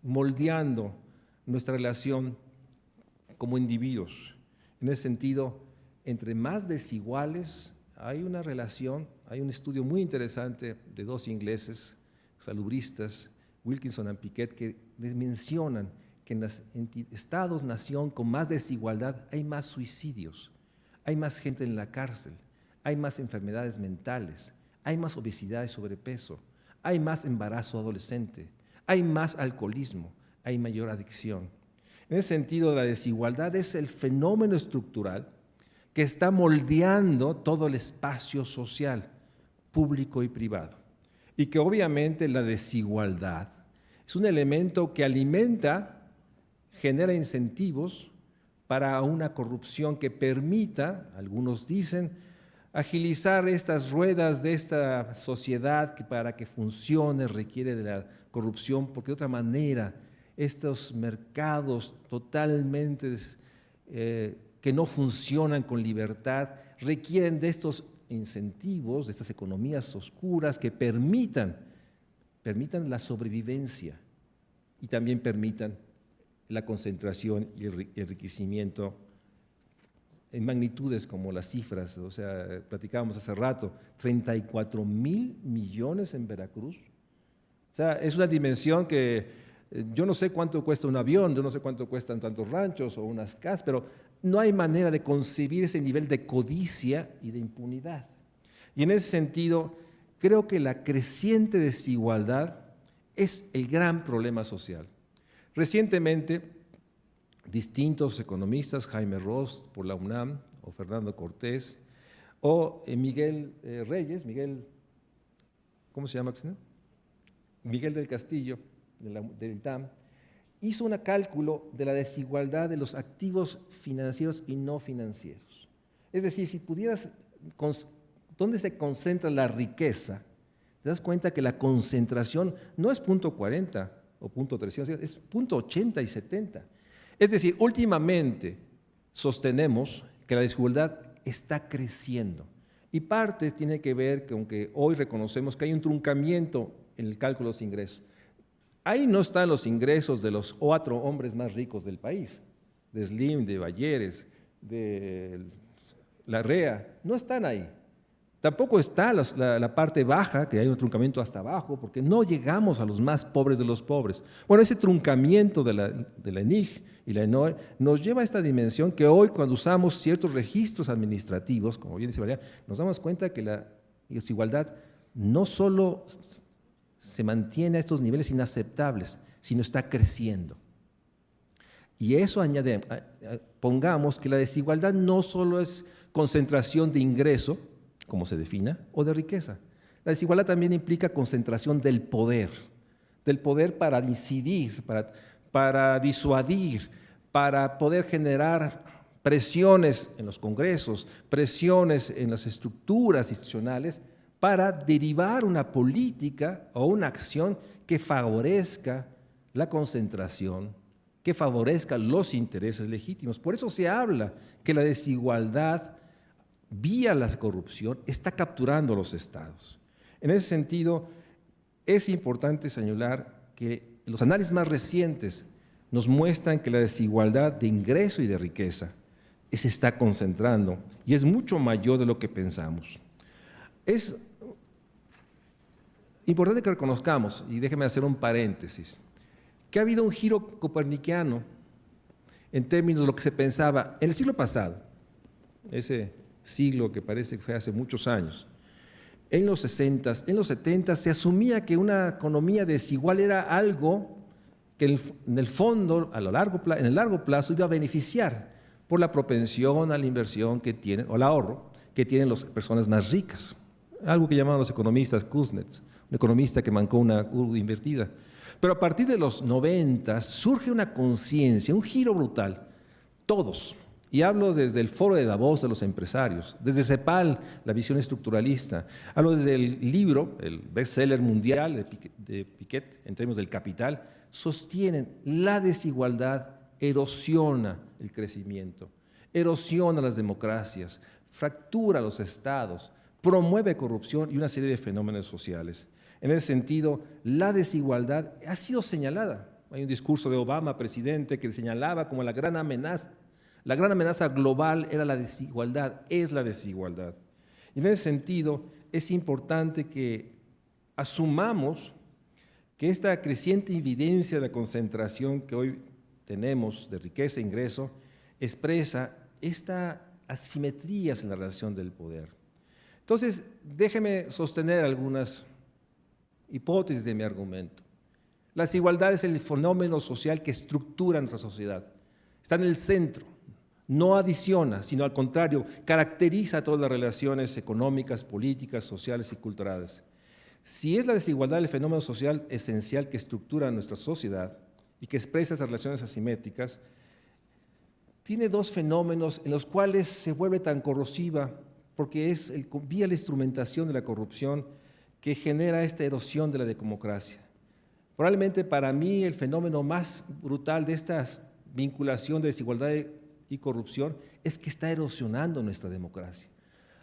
moldeando nuestra relación como individuos. En ese sentido, entre más desiguales, hay una relación, hay un estudio muy interesante de dos ingleses, salubristas, Wilkinson y Piquet, que mencionan que en los estados-nación con más desigualdad hay más suicidios, hay más gente en la cárcel, hay más enfermedades mentales, hay más obesidad y sobrepeso, hay más embarazo adolescente, hay más alcoholismo, hay mayor adicción. En ese sentido, la desigualdad es el fenómeno estructural que está moldeando todo el espacio social, público y privado. Y que obviamente la desigualdad es un elemento que alimenta, genera incentivos para una corrupción que permita, algunos dicen, agilizar estas ruedas de esta sociedad que para que funcione requiere de la corrupción, porque de otra manera estos mercados totalmente que no funcionan con libertad, requieren de estos incentivos, de estas economías oscuras que permitan la sobrevivencia y también permitan la concentración y el enriquecimiento en magnitudes como las cifras, o sea, platicábamos hace rato, 34,000 millones en Veracruz. O sea, es una dimensión que yo no sé cuánto cuesta un avión, yo no sé cuánto cuestan tantos ranchos o unas casas, pero no hay manera de concebir ese nivel de codicia y de impunidad. Y en ese sentido, creo que la creciente desigualdad es el gran problema social. Recientemente, distintos economistas, Jaime Ross por la UNAM, o Fernando Cortés, o Miguel Reyes, ¿cómo se llama? Miguel del Castillo, del ITAM, hizo un cálculo de la desigualdad de los activos financieros y no financieros. Es decir, si pudieras, ¿dónde se concentra la riqueza? Te das cuenta que la concentración no es 0.40 o 0.300, es 0.80 y 70. Es decir, últimamente sostenemos que la desigualdad está creciendo y parte tiene que ver que aunque hoy reconocemos que hay un truncamiento en el cálculo de los ingresos, ahí no están los ingresos de los 4 hombres más ricos del país, de Slim, de Balleres, de Larrea, no están ahí. Tampoco está la parte baja, que hay un truncamiento hasta abajo, porque no llegamos a los más pobres de los pobres. Bueno, ese truncamiento de la ENIG y la ENOE nos lleva a esta dimensión que hoy, cuando usamos ciertos registros administrativos, como bien dice María, nos damos cuenta que la desigualdad no solo se mantiene a estos niveles inaceptables, sino está creciendo. Y eso añade, pongamos que la desigualdad no solo es concentración de ingreso, como se defina, o de riqueza. La desigualdad también implica concentración del poder para incidir, para disuadir, para poder generar presiones en los congresos, presiones en las estructuras institucionales, para derivar una política o una acción que favorezca la concentración, que favorezca los intereses legítimos. Por eso se habla que la desigualdad vía la corrupción está capturando los estados. En ese sentido, es importante señalar que los análisis más recientes nos muestran que la desigualdad de ingreso y de riqueza se está concentrando y es mucho mayor de lo que pensamos. Es importante que reconozcamos, y déjeme hacer un paréntesis, que ha habido un giro copernicano en términos de lo que se pensaba en el siglo pasado, ese siglo que parece que fue hace muchos años. En los 60, en los 70 se asumía que una economía desigual era algo que en el fondo, en el largo plazo, iba a beneficiar por la propensión a la inversión que tienen, o el ahorro que tienen las personas más ricas. Algo que llamaban los economistas Kuznets, un economista que mancó una curva invertida. Pero a partir de los 90 surge una conciencia, un giro brutal. Todos, y hablo desde el foro de Davos de los empresarios, desde CEPAL, la visión estructuralista, hablo desde el libro, el bestseller mundial de Piketty, en términos del capital, sostienen la desigualdad erosiona el crecimiento, erosiona las democracias, fractura los estados, promueve corrupción y una serie de fenómenos sociales. En ese sentido, la desigualdad ha sido señalada. Hay un discurso de Obama, presidente, que señalaba como la gran amenaza. La gran amenaza global era la desigualdad, es la desigualdad. Y en ese sentido, es importante que asumamos que esta creciente evidencia de la concentración que hoy tenemos de riqueza e ingreso expresa estas asimetrías en la relación del poder. Entonces, déjeme sostener algunas hipótesis de mi argumento. La desigualdad es el fenómeno social que estructura nuestra sociedad. Está en el centro, no adiciona, sino al contrario, caracteriza todas las relaciones económicas, políticas, sociales y culturales. Si es la desigualdad el fenómeno social esencial que estructura nuestra sociedad y que expresa esas relaciones asimétricas, tiene dos fenómenos en los cuales se vuelve tan corrosiva porque es vía la instrumentación de la corrupción que genera esta erosión de la democracia. Probablemente para mí el fenómeno más brutal de esta vinculación de desigualdad y corrupción es que está erosionando nuestra democracia.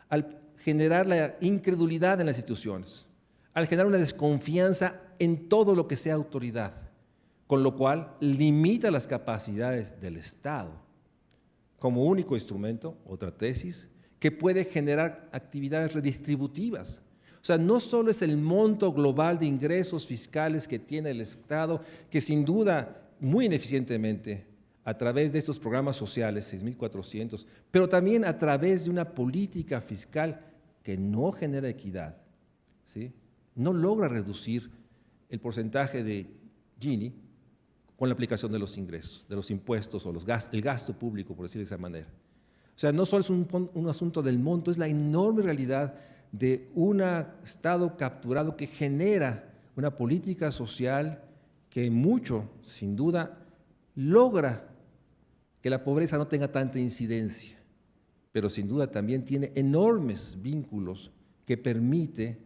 Al generar la incredulidad en las instituciones, al generar una desconfianza en todo lo que sea autoridad, con lo cual limita las capacidades del Estado como único instrumento, otra tesis, que puede generar actividades redistributivas. O sea, no solo es el monto global de ingresos fiscales que tiene el Estado, que sin duda muy ineficientemente a través de estos programas sociales, 6.400, pero también a través de una política fiscal que no genera equidad, ¿sí? No logra reducir el porcentaje de Gini con la aplicación de los ingresos, de los impuestos o el gasto público, por decirlo de esa manera. O sea, no solo es un asunto del monto, es la enorme realidad de un Estado capturado que genera una política social que mucho, sin duda, logra que la pobreza no tenga tanta incidencia, pero sin duda también tiene enormes vínculos que permite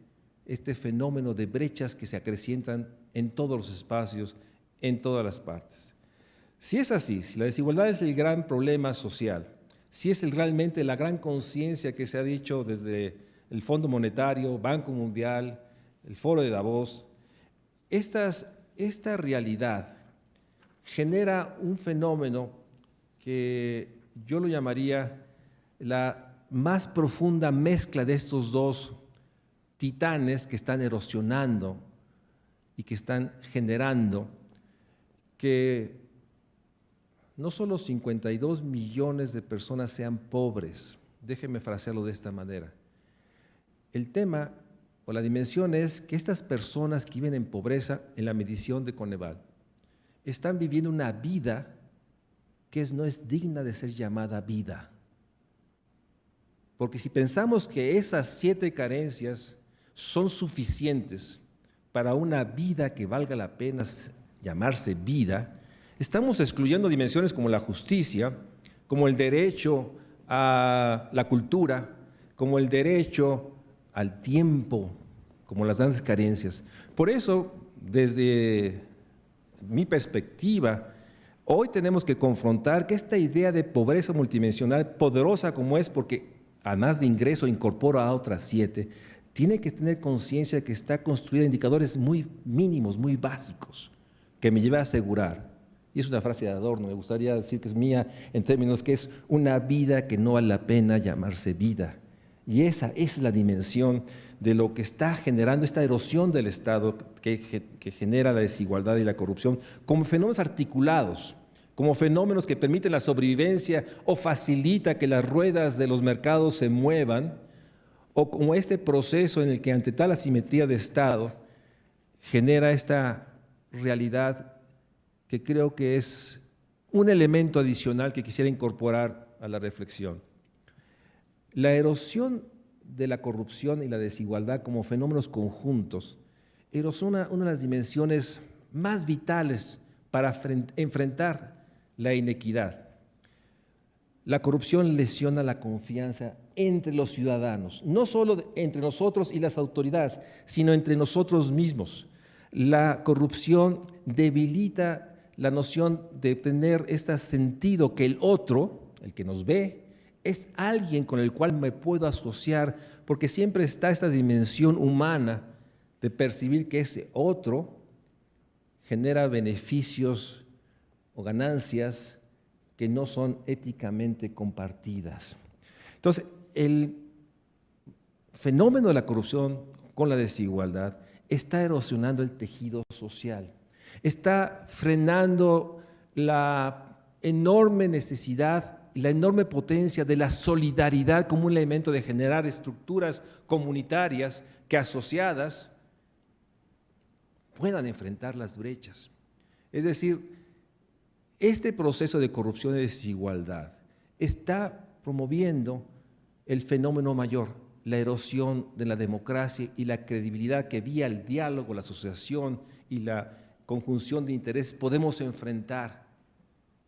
este fenómeno de brechas que se acrecientan en todos los espacios, en todas las partes. Si es así, si la desigualdad es el gran problema social, si es realmente la gran conciencia que se ha dicho desde el Fondo Monetario, Banco Mundial, el Foro de Davos, esta realidad genera un fenómeno que yo lo llamaría la más profunda mezcla de estos dos titanes que están erosionando y que están generando que no solo 52 millones de personas sean pobres, déjenme frasearlo de esta manera. El tema o la dimensión es que estas personas que viven en pobreza, en la medición de Coneval, están viviendo una vida que no es digna de ser llamada vida. Porque si pensamos que esas 7 carencias son suficientes para una vida que valga la pena llamarse vida, estamos excluyendo dimensiones como la justicia, como el derecho a la cultura, como el derecho al tiempo, como las grandes carencias. Por eso, desde mi perspectiva, hoy tenemos que confrontar que esta idea de pobreza multidimensional, poderosa como es, porque además de ingreso incorpora a otras 7, tiene que tener conciencia que está construida en indicadores muy mínimos, muy básicos, que me lleva a asegurar, y es una frase de Adorno, me gustaría decir que es mía, en términos que es una vida que no vale la pena llamarse vida. Y esa es la dimensión de lo que está generando esta erosión del Estado que genera la desigualdad y la corrupción como fenómenos articulados, como fenómenos que permiten la sobrevivencia o facilita que las ruedas de los mercados se muevan, o como este proceso en el que ante tal asimetría de Estado genera esta realidad que creo que es un elemento adicional que quisiera incorporar a la reflexión. La erosión de la corrupción y la desigualdad como fenómenos conjuntos erosiona una de las dimensiones más vitales para enfrentar la inequidad. La corrupción lesiona la confianza entre los ciudadanos, no solo entre nosotros y las autoridades, sino entre nosotros mismos. La corrupción debilita la noción de tener este sentido que el otro, el que nos ve, es alguien con el cual me puedo asociar, porque siempre está esta dimensión humana de percibir que ese otro genera beneficios o ganancias que no son éticamente compartidas. Entonces, el fenómeno de la corrupción con la desigualdad está erosionando el tejido social, está frenando la enorme necesidad y la enorme potencia de la solidaridad como un elemento de generar estructuras comunitarias que asociadas puedan enfrentar las brechas. Es decir, este proceso de corrupción y desigualdad está promoviendo el fenómeno mayor, la erosión de la democracia y la credibilidad que vía el diálogo, la asociación y la conjunción de intereses podemos enfrentar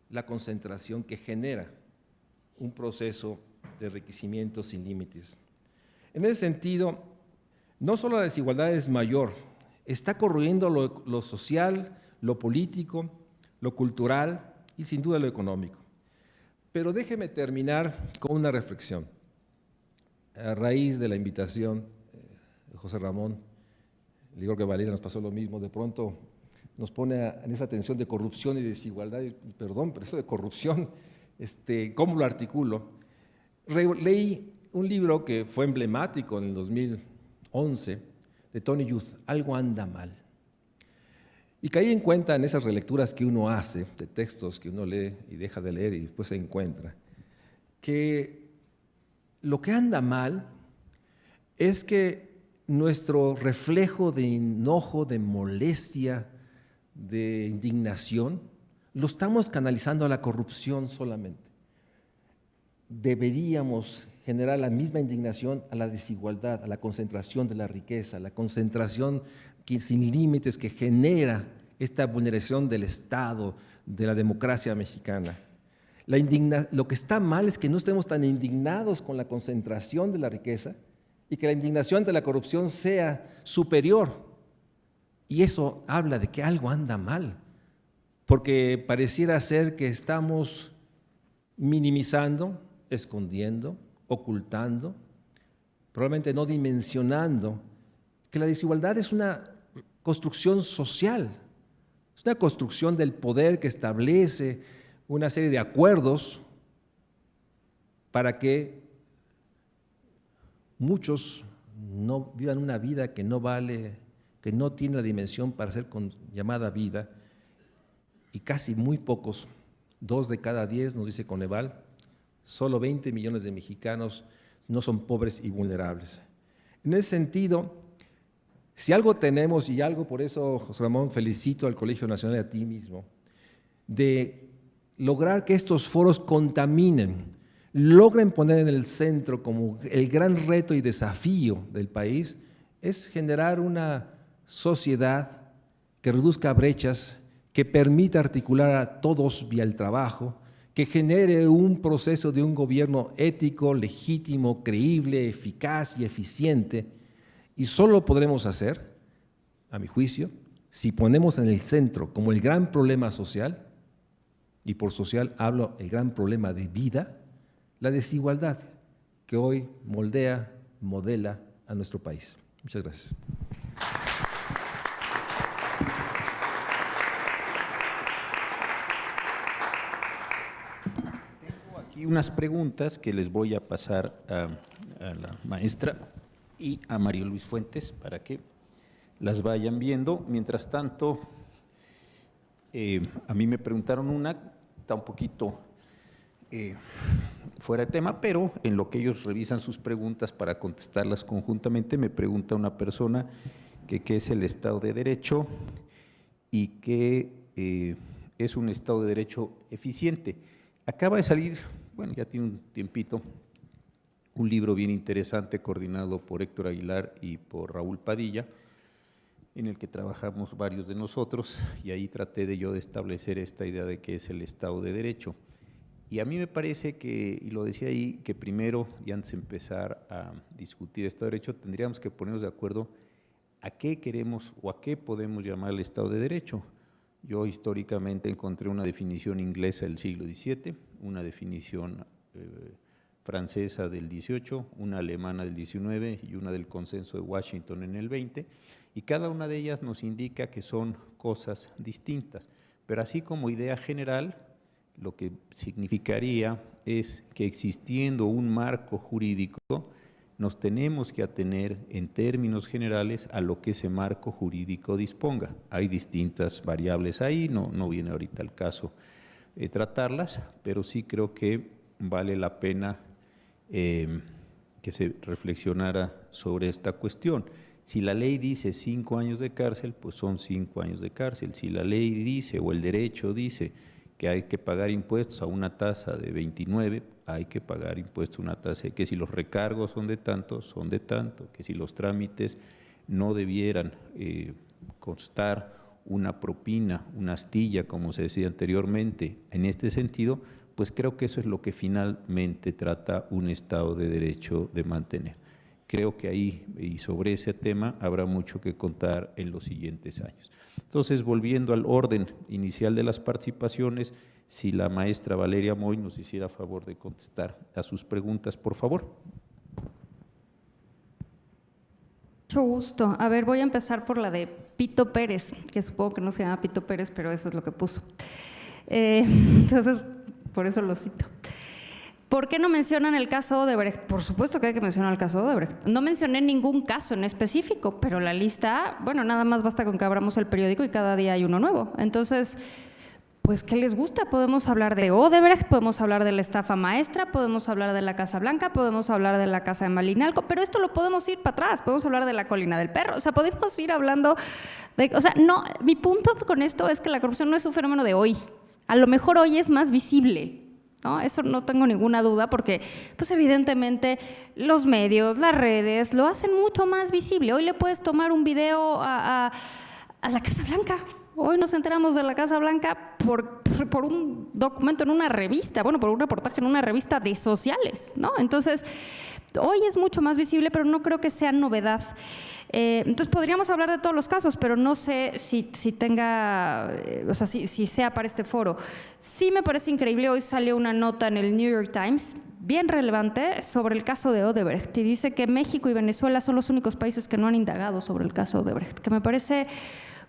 la concentración que genera un proceso de enriquecimiento sin límites. En ese sentido, no solo la desigualdad es mayor, está corroyendo lo social, lo político, lo cultural y sin duda lo económico. Pero déjeme terminar con una reflexión. A raíz de la invitación de José Ramón, le digo que Valeria nos pasó lo mismo, de pronto nos pone en esa tensión de corrupción y desigualdad, y perdón, pero eso de corrupción, ¿cómo lo articulo? Leí un libro que fue emblemático en el 2011, de Tony Youth, Algo anda mal. Y caí en cuenta en esas relecturas que uno hace, de textos que uno lee y deja de leer y después se encuentra, que lo que anda mal es que nuestro reflejo de enojo, de molestia, de indignación, lo estamos canalizando a la corrupción solamente. Deberíamos generar la misma indignación a la desigualdad, a la concentración de la riqueza, a la concentración sin límites que genera esta vulneración del Estado, de la democracia mexicana. Lo que está mal es que no estemos tan indignados con la concentración de la riqueza y que la indignación ante la corrupción sea superior. Y eso habla de que algo anda mal, porque pareciera ser que estamos minimizando, escondiendo, ocultando, probablemente no dimensionando que la desigualdad es una construcción social, es una construcción del poder que establece una serie de acuerdos para que muchos no vivan una vida que no vale, que no tiene la dimensión para ser llamada vida, y casi muy pocos, 2 de cada 10, nos dice Coneval, solo 20 millones de mexicanos no son pobres y vulnerables. En ese sentido, si algo tenemos, y algo por eso, José Ramón, felicito al Colegio Nacional y a ti mismo, de lograr que estos foros contaminen, logren poner en el centro como el gran reto y desafío del país, es generar una sociedad que reduzca brechas, que permita articular a todos vía el trabajo, que genere un proceso de un gobierno ético, legítimo, creíble, eficaz y eficiente. Y solo lo podremos hacer, a mi juicio, si ponemos en el centro como el gran problema social, y por social hablo el gran problema de vida, la desigualdad que hoy moldea, modela a nuestro país. Muchas gracias.
Tengo aquí unas preguntas que les voy a pasar a la maestra y a Mario Luis Fuentes para que las vayan viendo. Mientras tanto, a mí me preguntaron una, está un poquito fuera de tema, pero en lo que ellos revisan sus preguntas para contestarlas conjuntamente, me pregunta una persona que qué es el Estado de Derecho y qué es un Estado de Derecho eficiente. Acaba de salir, bueno, ya tiene un tiempito, un libro bien interesante coordinado por Héctor Aguilar y por Raúl Padilla, en el que trabajamos varios de nosotros, y ahí traté de establecer esta idea de qué es el Estado de Derecho. Y a mí me parece que, y lo decía ahí, que primero, y antes de empezar a discutir Estado de Derecho, tendríamos que ponernos de acuerdo a qué queremos o a qué podemos llamar el Estado de Derecho. Yo históricamente encontré una definición inglesa del siglo XVII, una definición francesa del XVIII, una alemana del XIX y una del Consenso de Washington en el XX, y cada una de ellas nos indica que son cosas distintas, pero así como idea general, lo que significaría es que existiendo un marco jurídico, nos tenemos que atener en términos generales a lo que ese marco jurídico disponga. Hay distintas variables ahí, no viene ahorita el caso tratarlas, pero sí creo que vale la pena que se reflexionara sobre esta cuestión. Si la ley dice 5 años de cárcel, pues son 5 años de cárcel. Si la ley dice o el derecho dice que hay que pagar impuestos a una tasa de 29, hay que pagar impuestos a una tasa de que si los recargos son de tanto, que si los trámites no debieran constar una propina, una astilla, como se decía anteriormente. En este sentido, pues creo que eso es lo que finalmente trata un Estado de Derecho de mantener. Creo que ahí y sobre ese tema habrá mucho que contar en los siguientes años. Entonces, volviendo al orden inicial de las participaciones, si la maestra Valeria Moy nos hiciera favor de contestar a sus preguntas, por favor.
Mucho gusto. A ver, voy a empezar por la de Pito Pérez, que supongo que no se llama Pito Pérez, pero eso es lo que puso. Entonces, por eso lo cito. ¿Por qué no mencionan el caso Odebrecht? Por supuesto que hay que mencionar el caso Odebrecht. No mencioné ningún caso en específico, pero la lista, bueno, nada más basta con que abramos el periódico y cada día hay uno nuevo. Entonces, pues, ¿qué les gusta? Podemos hablar de Odebrecht, podemos hablar de la estafa maestra, podemos hablar de la Casa Blanca, podemos hablar de la Casa de Malinalco, pero esto lo podemos ir para atrás, podemos hablar de la Colina del Perro, o sea, podemos ir hablando de… O sea, no, mi punto con esto es que la corrupción no es un fenómeno de hoy. A lo mejor hoy es más visible, ¿no? Eso no tengo ninguna duda porque, pues evidentemente, los medios, las redes lo hacen mucho más visible. Hoy le puedes tomar un video a la Casa Blanca. Hoy nos enteramos de la Casa Blanca por un documento en una revista, bueno, por un reportaje en una revista de sociales, ¿no? Entonces, hoy es mucho más visible, pero no creo que sea novedad. Entonces, podríamos hablar de todos los casos, pero no sé si tenga, o sea, si sea para este foro. Sí me parece increíble, hoy salió una nota en el New York Times, bien relevante, sobre el caso de Odebrecht, y dice que México y Venezuela son los únicos países que no han indagado sobre el caso Odebrecht, que me parece…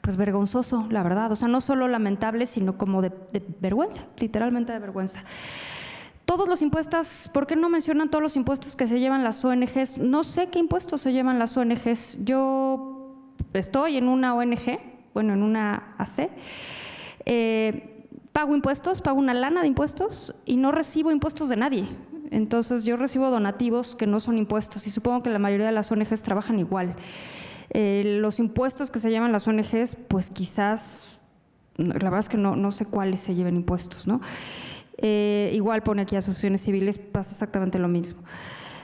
pues vergonzoso, la verdad, o sea, no solo lamentable, sino como de vergüenza, literalmente de vergüenza. Todos los impuestos, ¿por qué no mencionan todos los impuestos que se llevan las ONGs? No sé qué impuestos se llevan las ONGs. Yo estoy en una ONG, bueno, en una AC, pago impuestos, pago una lana de impuestos y no recibo impuestos de nadie. Entonces, yo recibo donativos que no son impuestos y supongo que la mayoría de las ONGs trabajan igual. Los impuestos que se llevan las ONGs, pues quizás, la verdad es que no sé cuáles se lleven impuestos, ¿no? Igual pone aquí asociaciones civiles, pasa exactamente lo mismo.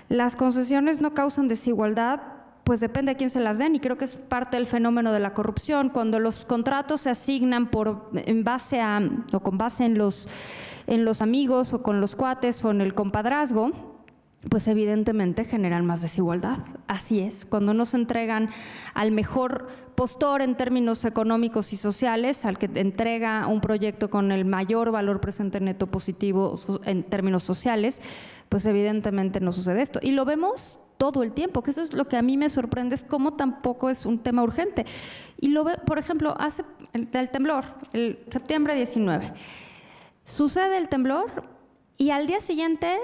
Las concesiones no causan desigualdad, pues depende de quién se las den y creo que es parte del fenómeno de la corrupción. Cuando los contratos se asignan con base en los amigos o con los cuates o en el compadrazgo, pues evidentemente generan más desigualdad. Así es, cuando no se entregan al mejor postor en términos económicos y sociales, al que entrega un proyecto con el mayor valor presente neto positivo en términos sociales, pues evidentemente no sucede esto. Y lo vemos todo el tiempo, que eso es lo que a mí me sorprende, es cómo tampoco es un tema urgente. Y lo ve, por ejemplo, hace el temblor, el septiembre 19, sucede el temblor y al día siguiente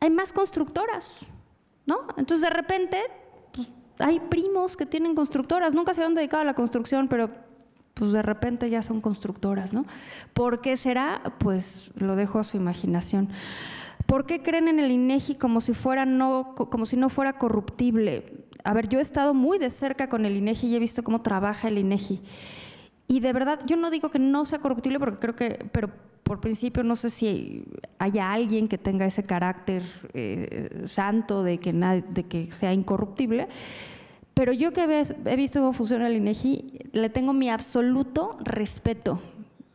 hay más constructoras, ¿no? Entonces, de repente, pues, hay primos que tienen constructoras, nunca se habían dedicado a la construcción, pero pues de repente ya son constructoras, ¿no? ¿Por qué será? Pues lo dejo a su imaginación. ¿Por qué creen en el INEGI como si no fuera corruptible? A ver, yo he estado muy de cerca con el INEGI y he visto cómo trabaja el INEGI. Y de verdad, yo no digo que no sea corruptible, porque creo que, pero por principio no sé si haya alguien que tenga ese carácter santo de que sea incorruptible, pero yo que he visto cómo funciona el INEGI, le tengo mi absoluto respeto.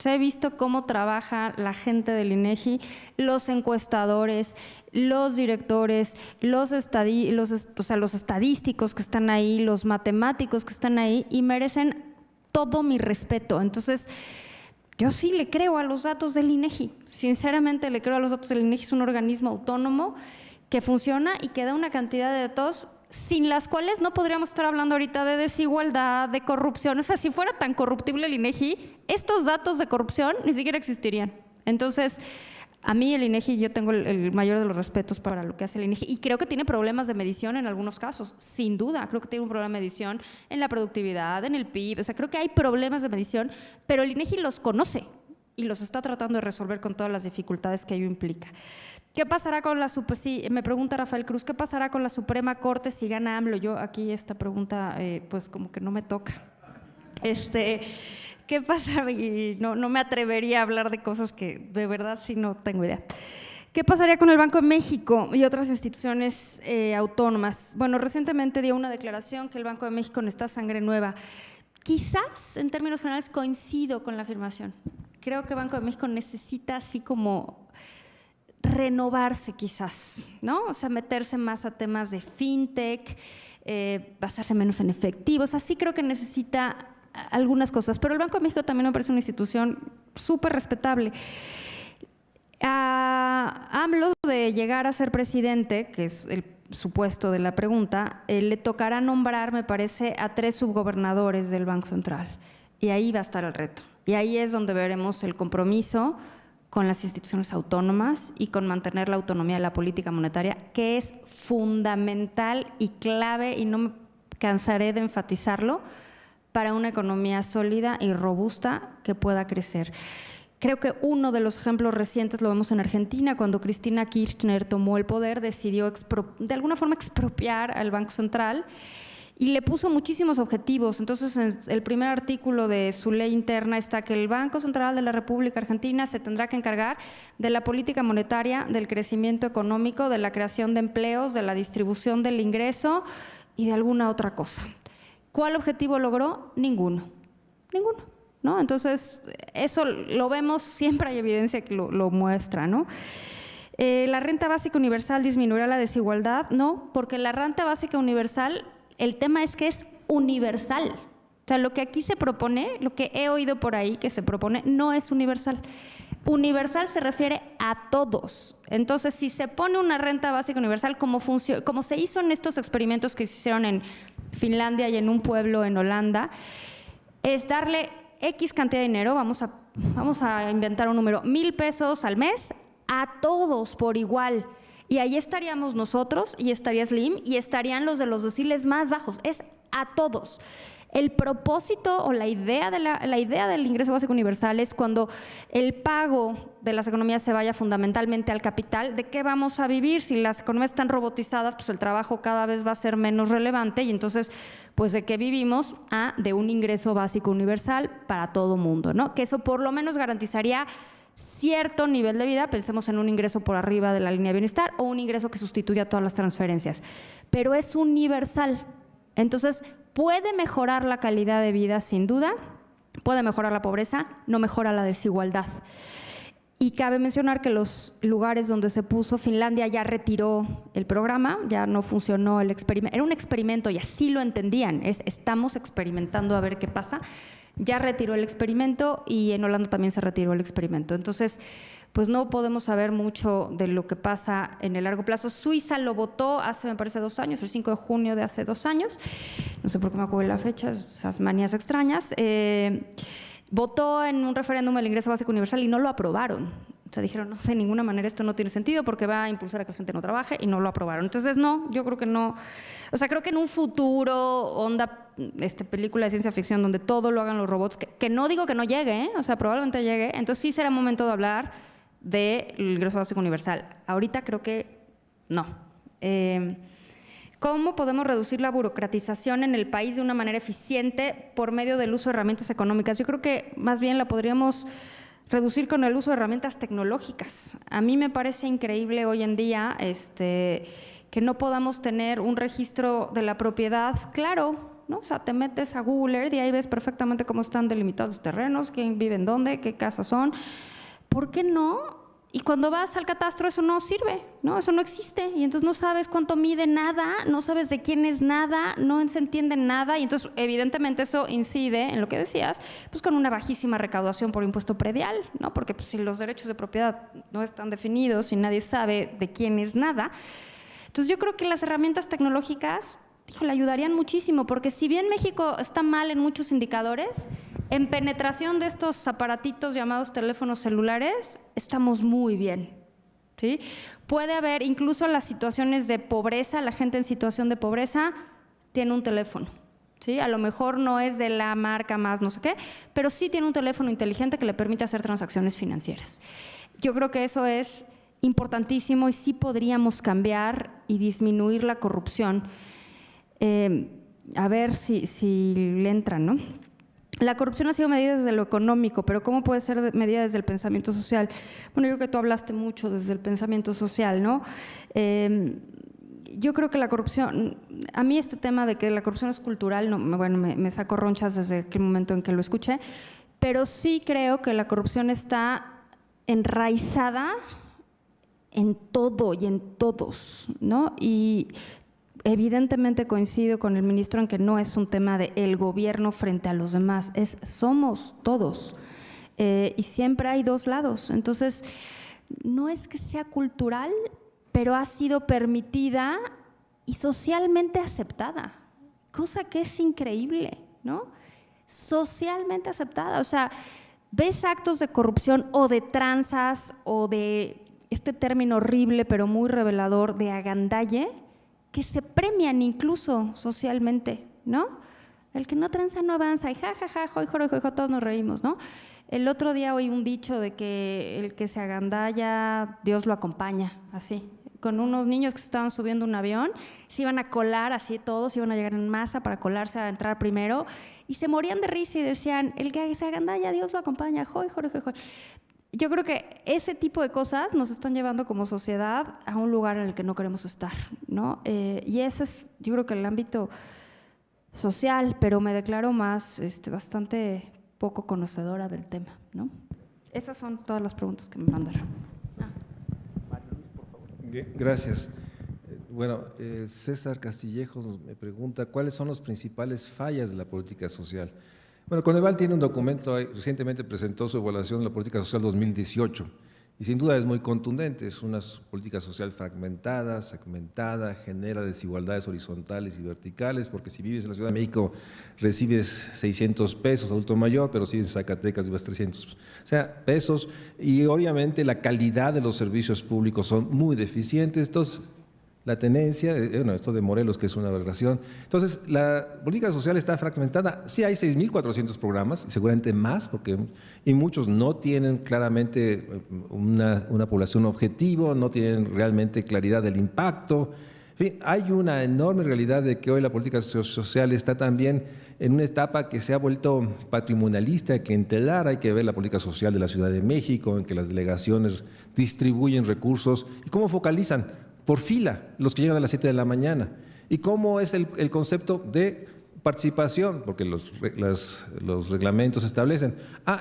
He visto cómo trabaja la gente del INEGI, los encuestadores, los directores, los estadísticos que están ahí, los matemáticos que están ahí y merecen todo mi respeto. Entonces, yo sí le creo a los datos del INEGI, sinceramente le creo a los datos del INEGI, es un organismo autónomo que funciona y que da una cantidad de datos sin las cuales no podríamos estar hablando ahorita de desigualdad, de corrupción. O sea, si fuera tan corruptible el INEGI, estos datos de corrupción ni siquiera existirían. Entonces, a mí el INEGI, yo tengo el mayor de los respetos para lo que hace el INEGI y creo que tiene problemas de medición en algunos casos, sin duda. Creo que tiene un problema de medición en la productividad, en el PIB, o sea, creo que hay problemas de medición, pero el INEGI los conoce y los está tratando de resolver con todas las dificultades que ello implica. ¿Qué pasará con la me pregunta Rafael Cruz, ¿qué pasará con la Suprema Corte si gana AMLO? Yo aquí esta pregunta pues como que no me toca. ¿Qué pasa? Y no me atrevería a hablar de cosas que de verdad sí no tengo idea. ¿Qué pasaría con el Banco de México y otras instituciones autónomas? Bueno, recientemente dio una declaración que el Banco de México necesita sangre nueva. Quizás, en términos generales, coincido con la afirmación. Creo que el Banco de México necesita así como renovarse quizás, ¿no? O sea, meterse más a temas de fintech, basarse menos en efectivo. O sea, sí creo que necesita algunas cosas, pero el Banco de México también me parece una institución súper respetable. A AMLO, de llegar a ser presidente, que es el supuesto de la pregunta, le tocará nombrar, me parece, a 3 subgobernadores del Banco Central. Y ahí va a estar el reto. Y ahí es donde veremos el compromiso con las instituciones autónomas y con mantener la autonomía de la política monetaria, que es fundamental y clave, y no me cansaré de enfatizarlo, para una economía sólida y robusta que pueda crecer. Creo que uno de los ejemplos recientes lo vemos en Argentina, cuando Cristina Kirchner tomó el poder, decidió de alguna forma expropiar al Banco Central y le puso muchísimos objetivos. Entonces, en el primer artículo de su ley interna está que el Banco Central de la República Argentina se tendrá que encargar de la política monetaria, del crecimiento económico, de la creación de empleos, de la distribución del ingreso y de alguna otra cosa. ¿Cuál objetivo logró? Ninguno. ¿No? Entonces, eso lo vemos, siempre hay evidencia que lo muestra, ¿no? ¿La renta básica universal disminuirá la desigualdad? No, porque la renta básica universal, el tema es que es universal. O sea, lo que aquí se propone, lo que he oído por ahí que se propone, no es universal. Universal se refiere a todos. Entonces, si se pone una renta básica universal, como se hizo en estos experimentos que se hicieron en Finlandia y en un pueblo en Holanda, es darle X cantidad de dinero, vamos a inventar un número, 1,000 pesos al mes a todos por igual. Y ahí estaríamos nosotros, y estaría Slim, y estarían los de los deciles más bajos. Es a todos. El propósito o la idea del ingreso básico universal es cuando el pago de las economías se vaya fundamentalmente al capital. ¿De qué vamos a vivir? Si las economías están robotizadas, pues el trabajo cada vez va a ser menos relevante, y entonces, pues ¿de qué vivimos? De un ingreso básico universal para todo mundo, ¿no? Que eso por lo menos garantizaría cierto nivel de vida. Pensemos en un ingreso por arriba de la línea de bienestar o un ingreso que sustituya todas las transferencias. Pero es universal. Entonces, puede mejorar la calidad de vida, sin duda, puede mejorar la pobreza, no mejora la desigualdad. Y cabe mencionar que los lugares donde se puso, Finlandia ya retiró el programa, ya no funcionó el experimento, era un experimento y así lo entendían, estamos experimentando a ver qué pasa. Ya retiró el experimento y en Holanda también se retiró el experimento. Entonces, pues no podemos saber mucho de lo que pasa en el largo plazo. Suiza lo votó hace, me parece, 2 años, el 5 de junio de hace 2 años. No sé por qué me acuerdo de la fecha, esas manías extrañas. Votó en un referéndum el ingreso básico universal y no lo aprobaron. O sea, dijeron, no, de ninguna manera esto no tiene sentido porque va a impulsar a que la gente no trabaje, y no lo aprobaron. Entonces, no, yo creo que no. O sea, creo que en un futuro, onda, película de ciencia ficción donde todo lo hagan los robots, que no digo que no llegue, o sea, probablemente llegue, entonces sí será momento de hablar del ingreso básico universal. Ahorita creo que no. ¿Cómo podemos reducir la burocratización en el país de una manera eficiente por medio del uso de herramientas económicas? Yo creo que más bien la podríamos reducir con el uso de herramientas tecnológicas. A mí me parece increíble hoy en día que no podamos tener un registro de la propiedad claro, ¿no? O sea, te metes a Google Earth y ahí ves perfectamente cómo están delimitados los terrenos, quién vive en dónde, qué casas son. ¿Por qué no? Y cuando vas al catastro eso no sirve, ¿no? Eso no existe, y entonces no sabes cuánto mide nada, no sabes de quién es nada, no se entiende nada, y entonces evidentemente eso incide en lo que decías, pues con una bajísima recaudación por impuesto predial, ¿no? Porque pues, si los derechos de propiedad no están definidos y nadie sabe de quién es nada, entonces yo creo que las herramientas tecnológicas, le ayudarían muchísimo, porque si bien México está mal en muchos indicadores, en penetración de estos aparatitos llamados teléfonos celulares, estamos muy bien, ¿sí? Puede haber incluso las situaciones de pobreza, la gente en situación de pobreza tiene un teléfono, ¿sí? A lo mejor no es de la marca más no sé qué, pero sí tiene un teléfono inteligente que le permite hacer transacciones financieras. Yo creo que eso es importantísimo y sí podríamos cambiar y disminuir la corrupción. A ver si le entran, ¿no? La corrupción ha sido medida desde lo económico, pero ¿cómo puede ser medida desde el pensamiento social? Bueno, yo creo que tú hablaste mucho desde el pensamiento social, ¿no? Yo creo que la corrupción, a mí este tema de que la corrupción es cultural, no, bueno, me sacó ronchas desde el momento en que lo escuché, pero sí creo que la corrupción está enraizada en todo y en todos, ¿no? Y evidentemente coincido con el ministro en que no es un tema de el gobierno frente a los demás, somos todos, y siempre hay dos lados. Entonces, no es que sea cultural, pero ha sido permitida y socialmente aceptada, cosa que es increíble, ¿no? Socialmente aceptada, o sea, ves actos de corrupción o de tranzas o de este término horrible pero muy revelador de agandalle que se premian incluso socialmente, ¿no? El que no tranza no avanza y jajaja, todos nos reímos, ¿no? El otro día oí un dicho de que el que se agandalla, Dios lo acompaña, así, con unos niños que se estaban subiendo un avión, se iban a colar así todos, iban a llegar en masa para colarse a entrar primero y se morían de risa y decían, el que se agandalla, Dios lo acompaña, joy. Yo creo que ese tipo de cosas nos están llevando como sociedad a un lugar en el que no queremos estar, ¿no? Y ese es, yo creo que el ámbito social, pero me declaro más, bastante poco conocedora del tema, ¿no? Esas son todas las preguntas que me mandaron.
Bien, gracias. Bueno, César Castillejos me pregunta, ¿cuáles son las principales fallas de la política social? Bueno, Coneval tiene un documento, recientemente presentó su evaluación de la política social 2018 y sin duda es muy contundente, es una política social fragmentada, segmentada, genera desigualdades horizontales y verticales, porque si vives en la Ciudad de México recibes 600 pesos adulto mayor, pero si vives en Zacatecas llevas 300, o sea, pesos, y obviamente la calidad de los servicios públicos son muy deficientes. Entonces, la tenencia, bueno, esto de Morelos, que es una aberración. Entonces, la política social está fragmentada. Sí hay 6.400 programas, y seguramente más, y muchos no tienen claramente una población objetivo, no tienen realmente claridad del impacto. En fin, hay una enorme realidad de que hoy la política social está también en una etapa que se ha vuelto patrimonialista, clientelar. Hay que ver la política social de la Ciudad de México, en que las delegaciones distribuyen recursos y cómo focalizan por fila los que llegan a las 7 de la mañana. ¿Y cómo es el concepto de participación? Porque los reglamentos establecen.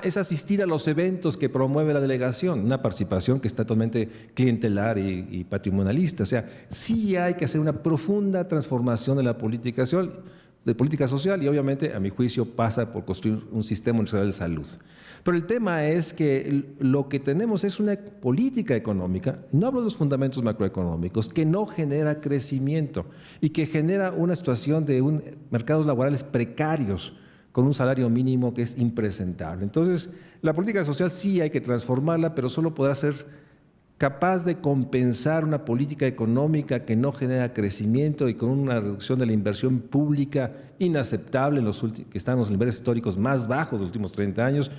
Es asistir a los eventos que promueve la delegación, una participación que está totalmente clientelar y patrimonialista. O sea, sí hay que hacer una profunda transformación de la política social y obviamente, a mi juicio, pasa por construir un sistema universal de salud. Pero el tema es que lo que tenemos es una política económica, no hablo de los fundamentos macroeconómicos, que no genera crecimiento y que genera una situación de mercados laborales precarios con un salario mínimo que es impresentable. Entonces, la política social sí hay que transformarla, pero solo podrá ser capaz de compensar una política económica que no genera crecimiento y con una reducción de la inversión pública inaceptable, que están en los niveles históricos más bajos de los últimos 30 años.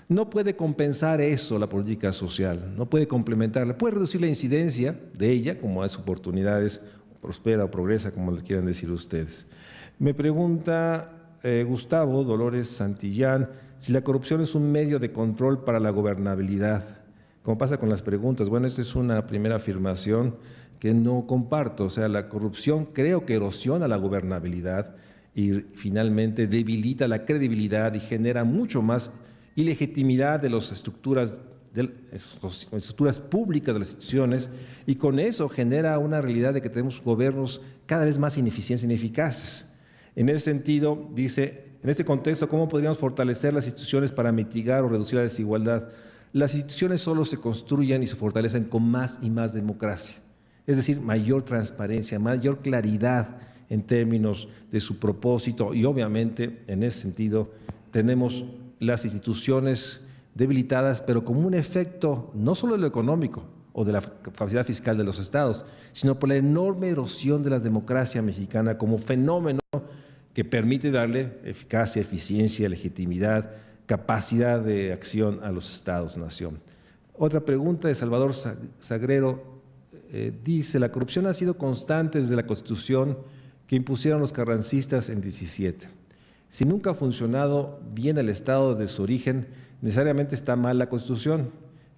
No puede compensar eso la política social, no puede complementarla, puede reducir la incidencia de ella, como es oportunidades, prospera o progresa, como le quieran decir ustedes. Me pregunta Gustavo Dolores Santillán si la corrupción es un medio de control para la gobernabilidad. Como pasa con las preguntas, bueno, esta es una primera afirmación que no comparto, o sea, la corrupción creo que erosiona la gobernabilidad y finalmente debilita la credibilidad y genera mucho más ilegitimidad de las estructuras públicas de las instituciones, y con eso genera una realidad de que tenemos gobiernos cada vez más ineficientes e ineficaces. En ese sentido, dice, en este contexto, ¿cómo podríamos fortalecer las instituciones para mitigar o reducir la desigualdad? Las instituciones solo se construyen y se fortalecen con más y más democracia, es decir, mayor transparencia, mayor claridad en términos de su propósito, y obviamente en ese sentido tenemos las instituciones debilitadas, pero como un efecto no solo de lo económico o de la capacidad fiscal de los estados, sino por la enorme erosión de la democracia mexicana como fenómeno que permite darle eficacia, eficiencia, legitimidad, capacidad de acción a los estados-nación. Otra pregunta de Salvador Sagrero dice, la corrupción ha sido constante desde la Constitución que impusieron los carrancistas en 17. Si nunca ha funcionado bien el Estado desde su origen, necesariamente está mal la Constitución.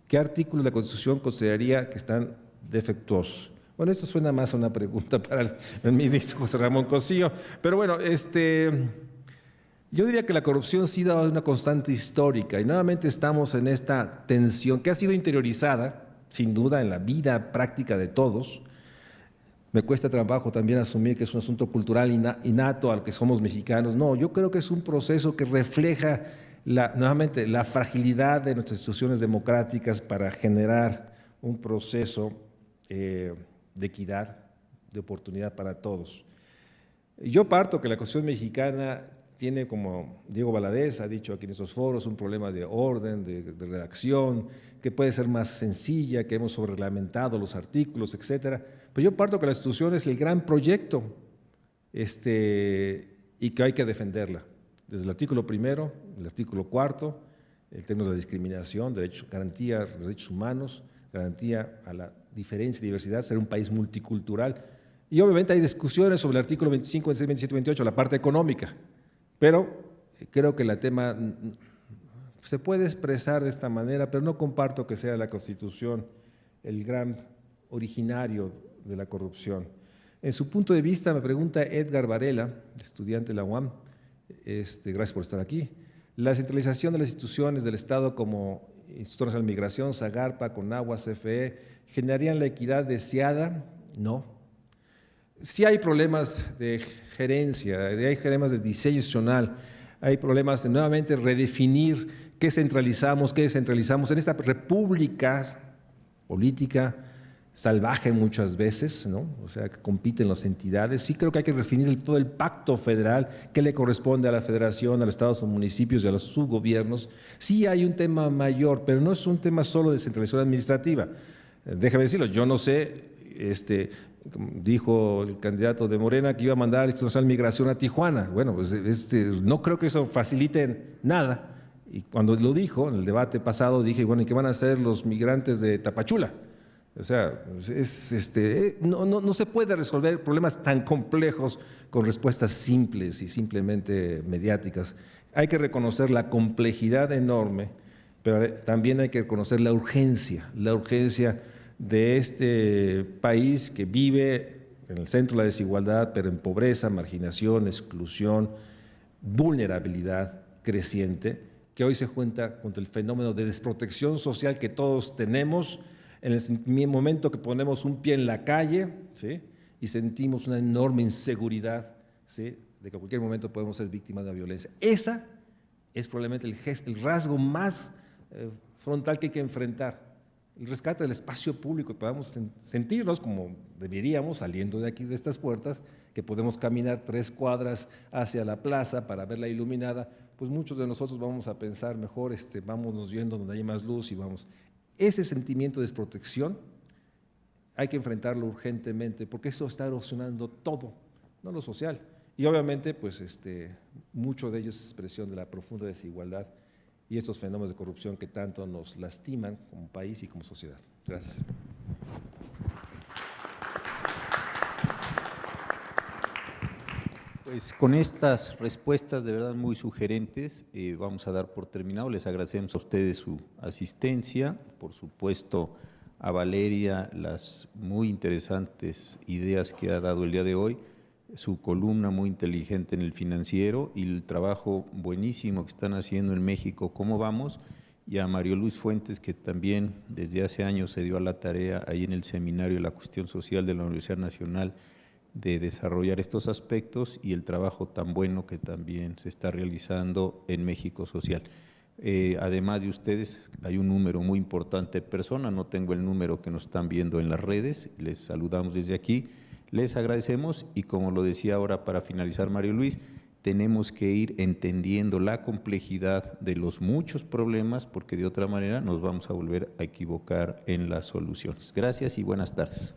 ¿Qué artículos de la Constitución consideraría que están defectuosos? Bueno, esto suena más a una pregunta para el ministro José Ramón Cosío, pero bueno, yo diría que la corrupción sí da una constante histórica y nuevamente estamos en esta tensión que ha sido interiorizada, sin duda, en la vida práctica de todos. Me cuesta trabajo también asumir que es un asunto cultural innato al que somos mexicanos. No, yo creo que es un proceso que refleja nuevamente la fragilidad de nuestras instituciones democráticas para generar un proceso de equidad, de oportunidad para todos. Yo parto que la Constitución mexicana tiene, como Diego Valadez ha dicho aquí en estos foros, un problema de orden, de redacción, que puede ser más sencilla, que hemos sobrereglamentado los artículos, etcétera. Pero yo parto que la Constitución es el gran proyecto y que hay que defenderla. Desde el artículo primero, el artículo cuarto, el tema de la discriminación, garantía de derechos humanos, garantía a la diferencia y diversidad, ser un país multicultural. Y obviamente hay discusiones sobre el artículo 25, 26, 27, 28, la parte económica, pero creo que el tema se puede expresar de esta manera, pero no comparto que sea la Constitución el gran originario de la corrupción. En su punto de vista, me pregunta Edgar Varela, estudiante de la UAM, gracias por estar aquí, la centralización de las instituciones del Estado como Instituto Nacional de Migración, SAGARPA, CONAGUA, CFE, ¿generarían la equidad deseada? No. Sí hay problemas de gerencia, hay problemas de diseño institucional, hay problemas de nuevamente redefinir qué centralizamos, qué descentralizamos en esta república política salvaje muchas veces, ¿no? O sea, que compiten las entidades. Sí creo que hay que definir todo el pacto federal, qué le corresponde a la federación, a los estados o municipios y a los subgobiernos. Sí hay un tema mayor, pero no es un tema solo de centralización administrativa. Déjame decirlo, yo no sé, dijo el candidato de Morena que iba a mandar el Instituto Nacional de Migración a Tijuana. Bueno, pues no creo que eso facilite nada. Y cuando lo dijo, en el debate pasado, dije, bueno, ¿y qué van a hacer los migrantes de Tapachula? O sea, no se puede resolver problemas tan complejos con respuestas simples y simplemente mediáticas. Hay que reconocer la complejidad enorme, pero también hay que reconocer la urgencia de este país que vive en el centro de la desigualdad, pero en pobreza, marginación, exclusión, vulnerabilidad creciente, que hoy se junta contra el fenómeno de desprotección social que todos tenemos en el momento que ponemos un pie en la calle, ¿sí?, y sentimos una enorme inseguridad, ¿sí?, de que a cualquier momento podemos ser víctimas de la violencia. Esa es probablemente el rasgo más frontal que hay que enfrentar, el rescate del espacio público, que podamos sentirnos como deberíamos saliendo de aquí, de estas puertas, que podemos caminar 3 cuadras hacia la plaza para verla iluminada, pues muchos de nosotros vamos a pensar mejor, vámonos yendo donde hay más luz y vamos. Ese sentimiento de desprotección hay que enfrentarlo urgentemente porque eso está erosionando todo, no lo social. Y obviamente, pues, mucho de ello es expresión de la profunda desigualdad y estos fenómenos de corrupción que tanto nos lastiman como país y como sociedad. Gracias.
Pues con estas respuestas de verdad muy sugerentes, vamos a dar por terminado. Les agradecemos a ustedes su asistencia, por supuesto a Valeria las muy interesantes ideas que ha dado el día de hoy, su columna muy inteligente en El Financiero y el trabajo buenísimo que están haciendo en México, ¿Cómo vamos? Y a Mario Luis Fuentes, que también desde hace años se dio a la tarea ahí en el seminario de la cuestión social de la Universidad Nacional de desarrollar estos aspectos y el trabajo tan bueno que también se está realizando en México Social. Además de ustedes, hay un número muy importante de personas, no tengo el número que nos están viendo en las redes, les saludamos desde aquí, les agradecemos y como lo decía ahora para finalizar Mario Luis, tenemos que ir entendiendo la complejidad de los muchos problemas porque de otra manera nos vamos a volver a equivocar en las soluciones. Gracias y buenas tardes.